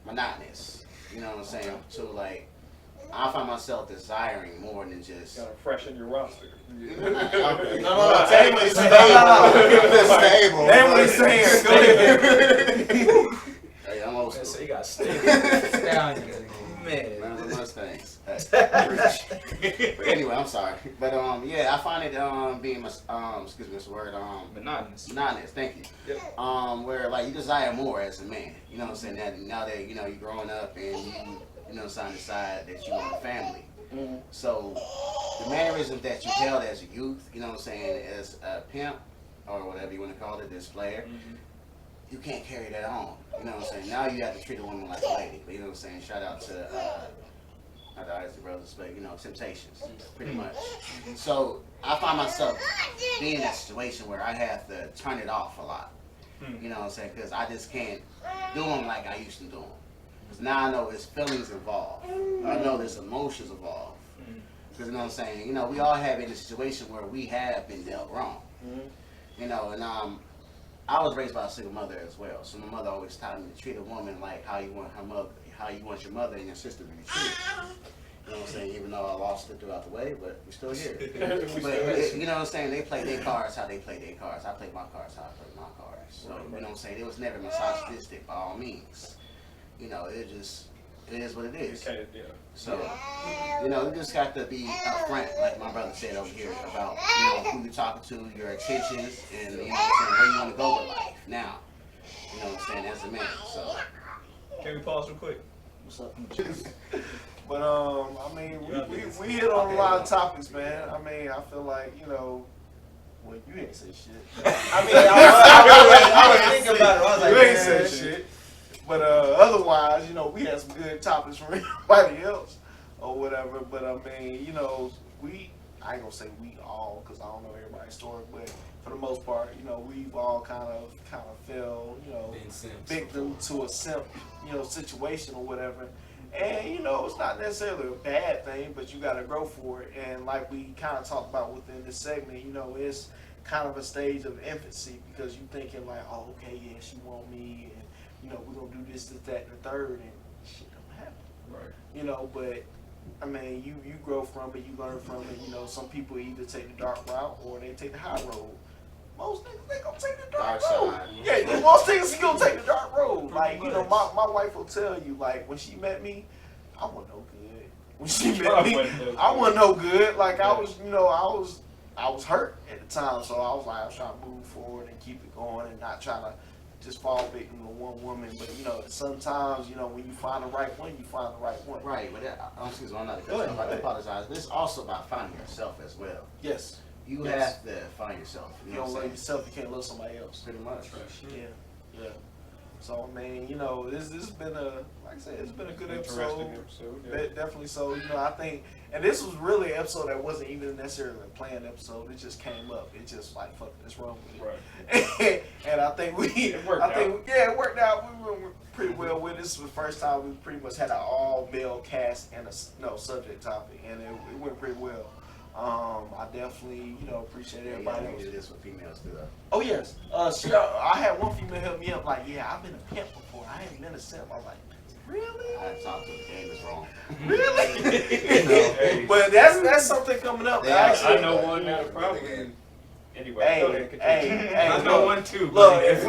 Speaker 3: monotonous. You know what I'm saying? So like, I find myself desiring more than just.
Speaker 5: Gotta freshen your roster.
Speaker 3: No,
Speaker 2: Say what he's saying.
Speaker 3: Stable.
Speaker 2: Say what he's saying. Go ahead.
Speaker 3: Hey, I'm old
Speaker 6: So
Speaker 3: school.
Speaker 6: you got stick. Man.
Speaker 3: Man, Mustangs. But anyway, I'm sorry. But yeah, I find it being excuse me, what's the word?
Speaker 6: Monotonous.
Speaker 3: Monotonous. Thank you. Where like you desire more as a man. You know what I'm saying? That now that you know you're growing up and you know decide that you want a family. So the mannerisms that you held as a youth, you know what I'm saying, as a pimp or whatever you want to call it, this player. You can't carry that on. You know what I'm saying? Now you have to treat a woman like a lady. But you know what I'm saying? Shout out to not the Isley Brothers, but you know, Temptations, pretty much. So I find myself being in that situation where I have to turn it off a lot. You know what I'm saying? Because I just can't do them like I used to do them. Because now I know there's feelings involved. I know there's emotions involved. Because you know what I'm saying? You know, we all have been in a situation where we have been dealt wrong. You know, and I was raised by a single mother as well, so my mother always taught me to treat a woman like how you want her mother, how you want your mother and your sister to be treated. You know what I'm saying? Even though I lost it throughout the way, but we're still here. But you know what I'm saying? They play their cards how they play their cards. I play my cards how I play my cards. So you know what I'm saying? It was never misogynistic by all means. You know, it is what it is. So, you know, you just got to be upfront, like my brother said over here, about, you know, who you're talking to, your intentions, and, you know what I'm saying, where you want to go with life now. You know what I'm saying, as a man, so.
Speaker 6: Can we pause real quick?
Speaker 2: What's up? But, I mean, we hit on a lot of topics, man. I mean, I feel like, you know, well, you ain't say shit.
Speaker 7: I mean, I was thinking about it. I was like,
Speaker 2: You ain't
Speaker 7: man,
Speaker 2: said shit. But otherwise, you know, we had some good topics from everybody else or whatever. But I mean, you know, I ain't gonna say we all, because I don't know everybody's story, but for the most part, you know, we've all kind of fell, you know, victim to a simp, you know, situation or whatever. And, you know, it's not necessarily a bad thing, but you gotta grow for it. And like we kind of talked about within this segment, you know, it's kind of a stage of infancy, because you thinking like, oh, okay, yeah, she want me, and you know, we're gonna do this, that, and the third, and shit don't happen.
Speaker 5: Right.
Speaker 2: You know, but I mean, you grow from it, you learn from it. You know, some people either take the dark route or they take the high road. Most niggas, they gonna take the dark road. Yeah, most niggas gonna take the dark road. Like, you know, my wife will tell you, like, when she met me, I wasn't no good. When she met me, I wasn't no good. Like, I was, you know, I was hurt at the time, so I was trying to move forward and keep it going and not trying to just fall victim to one woman. But you know, sometimes, you know, when you find the right one, you find the right one.
Speaker 3: Right, but excuse me, I'm not I apologize. But it's also about finding yourself as well.
Speaker 2: Yes.
Speaker 3: You have to find yourself.
Speaker 2: If you don't love yourself, you can't love somebody else.
Speaker 3: Pretty much.
Speaker 2: Yeah. So I mean, you know, this has been like I said, it's been a good episode. Definitely so. You know, I think, and this was really an episode that wasn't even necessarily a planned episode. It just came up. It just like, fuck, let's run with it. Right. And I think it worked out. It worked out. We were pretty well with it. This was the first time we pretty much had an all male cast and a subject topic, and it went pretty well. I definitely, you know, appreciate everybody.
Speaker 3: Yeah, do this with females too, though.
Speaker 2: Oh yes, I had one female help me up. Like, yeah, I've been a pimp before. I ain't been a simp. I was like, really?
Speaker 3: I talked to the game is wrong.
Speaker 2: Really?
Speaker 5: Hey.
Speaker 2: But that's something coming up.
Speaker 3: Yeah,
Speaker 5: I know one that probably. Anyway,
Speaker 2: Hey,
Speaker 1: I know one too.
Speaker 2: Look, if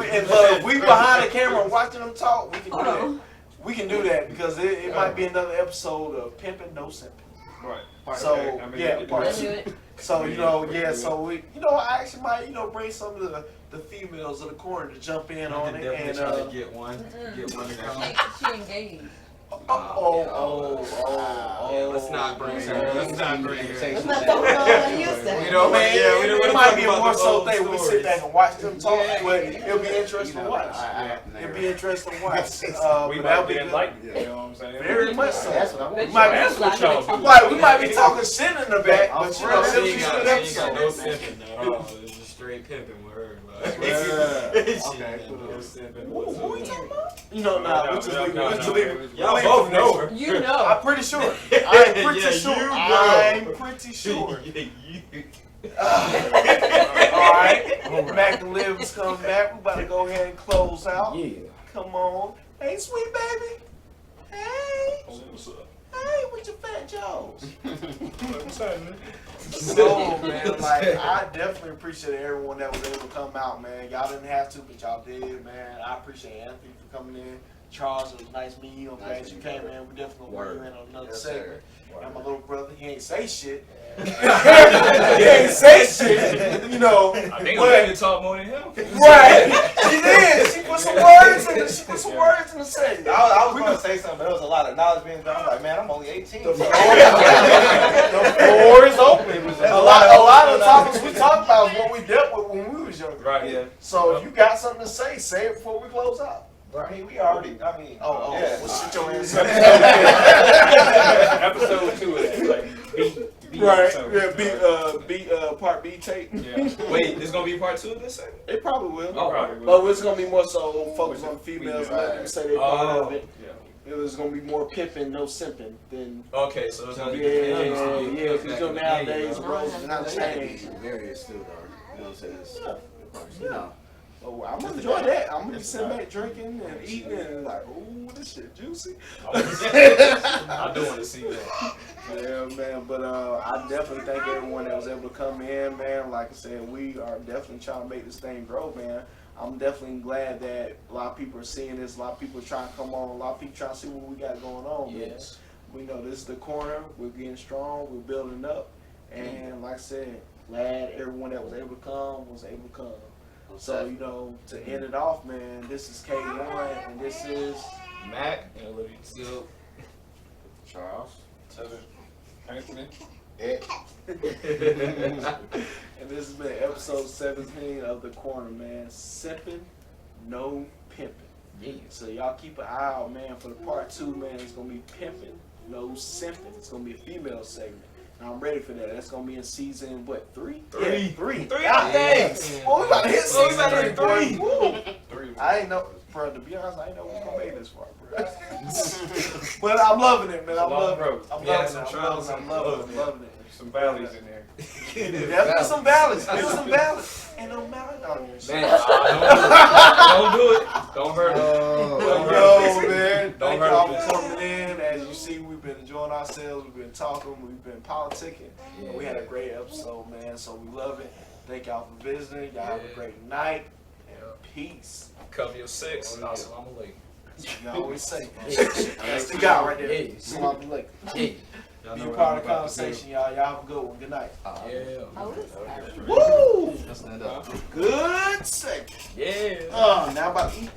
Speaker 2: we behind the camera watching them talk, we can do that. We can do that because it might be another episode of Pimpin, No Simpin.
Speaker 5: Right.
Speaker 2: So part two. So you know, so we, you know, I actually might, you know, bring some of the females of the corner to jump in on it and
Speaker 1: try to get one to come.
Speaker 8: She engaged.
Speaker 1: Let's not bring her. Let's not bring her.
Speaker 8: Let's not talk about what you said.
Speaker 1: We don't.
Speaker 2: It might be a more so thing. We sit back and watch them talk, but it'll be interesting to watch. It'll be interesting to watch.
Speaker 5: We might be enlightened. You know what I'm saying?
Speaker 2: Very much so.
Speaker 3: That's what I want.
Speaker 2: We might be talking shit in the back, but you know,
Speaker 1: She
Speaker 2: it'll be
Speaker 1: ain't
Speaker 2: a good
Speaker 1: got
Speaker 2: episode.
Speaker 1: no simping at all. It's just straight pimping with her.
Speaker 2: Okay,
Speaker 1: No simping.
Speaker 2: Who we talking about? You know, we just leave it.
Speaker 1: Y'all both know her.
Speaker 8: You know.
Speaker 2: I'm pretty sure. I'm pretty sure. Alright. Mac and Liv is coming back. We about to go ahead and close out.
Speaker 5: Yeah.
Speaker 2: Come on. Hey, sweet baby. Hey.
Speaker 5: What's up?
Speaker 2: Hey, with your fat So, man, like, I definitely appreciate everyone that was able to come out, man. Y'all didn't have to, but y'all did, man. I appreciate Anthony for coming in. Charles, it was nice meeting you. I'm glad you came in. We definitely gonna bring you in on another segment. And my little brother, he ain't say shit. He ain't say shit, you know.
Speaker 6: I think I'm to talk more than him.
Speaker 2: Right. She did. She put some words in it. She put some words in the segment.
Speaker 7: I was going to say something, but there was a lot of knowledge being done. I'm like, man, I'm only 18.
Speaker 2: The floor is open. A lot of the topics we talked about is what we dealt with when we was younger.
Speaker 5: Right, yeah.
Speaker 2: So if you got something to say it before we close out.
Speaker 7: I mean, we already, yeah.
Speaker 2: Well, sit your ass
Speaker 5: Episode 2 is like B
Speaker 2: Right,
Speaker 5: episode.
Speaker 2: part B tape.
Speaker 5: Yeah. Wait, there's gonna be part 2 of this thing?
Speaker 2: It probably will.
Speaker 5: Oh, probably will.
Speaker 2: But it's gonna be more so focused on females. Let them say they part of it.
Speaker 5: Yeah.
Speaker 2: It was gonna be more pimping, no simping than.
Speaker 5: Okay, so it's gonna be
Speaker 2: Yeah, because nowadays, bro, not changed.
Speaker 3: Various too, though. You know what I'm saying? It's, you know.
Speaker 2: Oh, I'm gonna enjoy that. I'm gonna be sitting back drinking and eating and like, ooh, this shit juicy.
Speaker 5: I do want to see that.
Speaker 2: Yeah, man. But I definitely thank everyone that was able to come in, man. Like I said, we are definitely trying to make this thing grow, man. I'm definitely glad that a lot of people are seeing this. A lot of people are trying to come on. A lot of people trying to see what we got going on, man.
Speaker 6: Yes.
Speaker 2: We know this is the corner. We're getting strong. We're building up. And like I said, glad everyone that was able to come was able to come. So, you know, to end it off, man, this is K1, and this is
Speaker 5: Mac and Olivia.
Speaker 1: So,
Speaker 3: Charles.
Speaker 5: Anthony.
Speaker 2: and this has been episode 17 of The Corner, man. Simpin, no pimping.
Speaker 6: Yeah.
Speaker 2: So y'all keep an eye out, man, for the part 2, man. It's going to be pimping, no simping. It's going to be a female segment. And I'm ready for that. That's going to be in season, what, 3? Yeah, 3. God dang. Boy, we about to hit season 3. Woo. I ain't know, bro, to be honest, I ain't know we was going to make this far, bro. But I'm loving it, man. I'm loving it. I'm loving it.
Speaker 5: Some valleys in there.
Speaker 2: Definitely some valleys. There's some valleys. Ain't no mountain on your shit.
Speaker 5: Man, don't do it. Don't hurt it.
Speaker 2: Yo, man.
Speaker 5: Don't
Speaker 2: Thank
Speaker 5: hurt
Speaker 2: y'all
Speaker 5: it.
Speaker 2: for coming in. As you see, we've been enjoying ourselves. We've been talking. We've been politicking. And we had a great episode, man. So we love it. Thank y'all for visiting. Y'all have a great night. And peace.
Speaker 6: Cover your 6. Assalamu alaikum.
Speaker 2: You always say. That's the guy right there. Assalamu alaikum. Be a part of the conversation, y'all. Y'all have a good one. Good night.
Speaker 6: Yeah.
Speaker 8: Oh, this is
Speaker 2: Woo!
Speaker 3: Let's stand up.
Speaker 2: Good segment.
Speaker 6: Yeah.
Speaker 2: Now about to eat.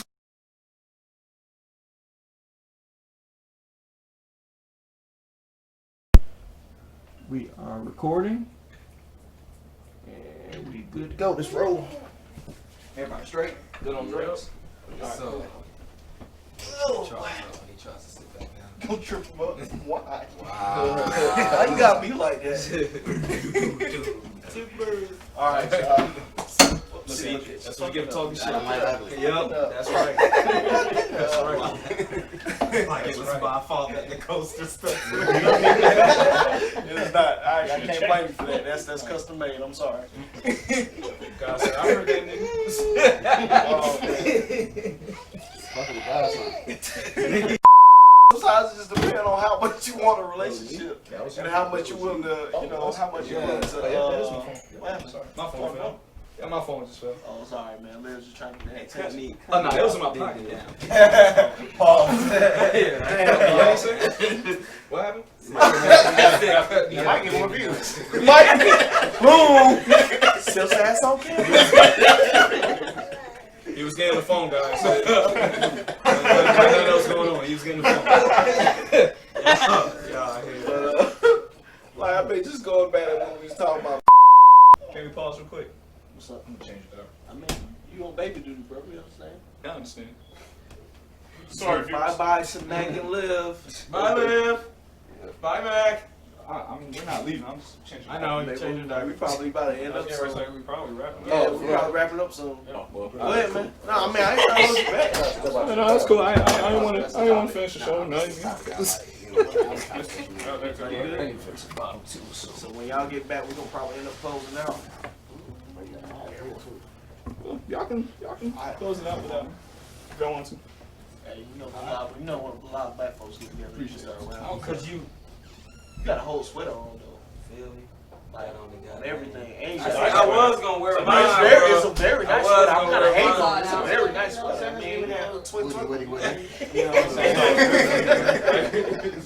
Speaker 2: We are recording. And we good to go. Let's roll. Everybody straight? Good on drinks?
Speaker 1: so.
Speaker 2: Oh,
Speaker 1: Charles, he tries to sit back down.
Speaker 2: don't trip him up. Why?
Speaker 1: Wow.
Speaker 2: Why you gotta be like that? Alright, y'all.
Speaker 6: See, that's what you get talking shit.
Speaker 3: I don't like ugly.
Speaker 5: Yep, that's right. That's right.
Speaker 1: Like it was my fault that the coaster stuck.
Speaker 2: It's not. I can't blame you for that. That's custom made. I'm sorry.
Speaker 5: God said, I heard that nigga.
Speaker 2: Oh, man.
Speaker 3: Fucking God, son.
Speaker 2: Sometimes it just depends on how much you want a relationship and how much you're willing to, you know, how much you're willing to. What happened? Sorry.
Speaker 5: My phone fell. Yeah, my phone just fell.
Speaker 2: Oh, sorry, man. Liz was just trying to get that technique.
Speaker 5: Oh, no, that was in my pocket.
Speaker 2: Pause.
Speaker 5: Damn. What happened?
Speaker 3: You might get more views.
Speaker 2: Boom. Still ass on camera.
Speaker 5: He was getting the phone, guys. Nothing else going on. He was getting the phone.
Speaker 2: Like, I mean, just going back to what we was talking about.
Speaker 5: Can we pause real quick?
Speaker 2: What's up?
Speaker 5: I'm gonna change it up.
Speaker 2: I mean, you on baby duty, bro. You understand?
Speaker 5: I understand.
Speaker 2: Sorry, bye, some Mac and live.
Speaker 5: Bye, Liv. Bye, Mac.
Speaker 6: We're not leaving. I'm just changing.
Speaker 5: I know, you changed it.
Speaker 2: We probably about to end up
Speaker 5: Yeah,
Speaker 2: soon.
Speaker 5: it's like we probably wrapping
Speaker 2: Yeah,
Speaker 5: up.
Speaker 2: we're probably wrapping up soon.
Speaker 5: Oh, well,
Speaker 2: Go ahead, man. No, I mean, I ain't trying to hold you back.
Speaker 6: No, that's cool. I didn't want to finish the show. No,
Speaker 2: So when y'all get back, we're gonna probably end up closing out.
Speaker 6: y'all can close it out without me. If y'all want to.
Speaker 2: Hey, you know when a lot of black folks get together. You just start around.
Speaker 1: Oh, cause you
Speaker 2: got a whole sweater on though.
Speaker 1: feel me?
Speaker 2: like
Speaker 1: on the
Speaker 2: on
Speaker 1: goddamn-
Speaker 2: everything. And
Speaker 1: I said I was gonna wear
Speaker 2: it's
Speaker 1: mine,
Speaker 2: very,
Speaker 1: bro.
Speaker 2: it's a very
Speaker 1: I
Speaker 2: nice
Speaker 1: was
Speaker 2: sweater. I'm
Speaker 1: gonna
Speaker 2: kind of
Speaker 1: wear
Speaker 2: hating on
Speaker 1: mine.
Speaker 2: it. It's a very nice sweater. I mean,
Speaker 3: Woody, Woody, Woody.
Speaker 2: you know what I'm saying?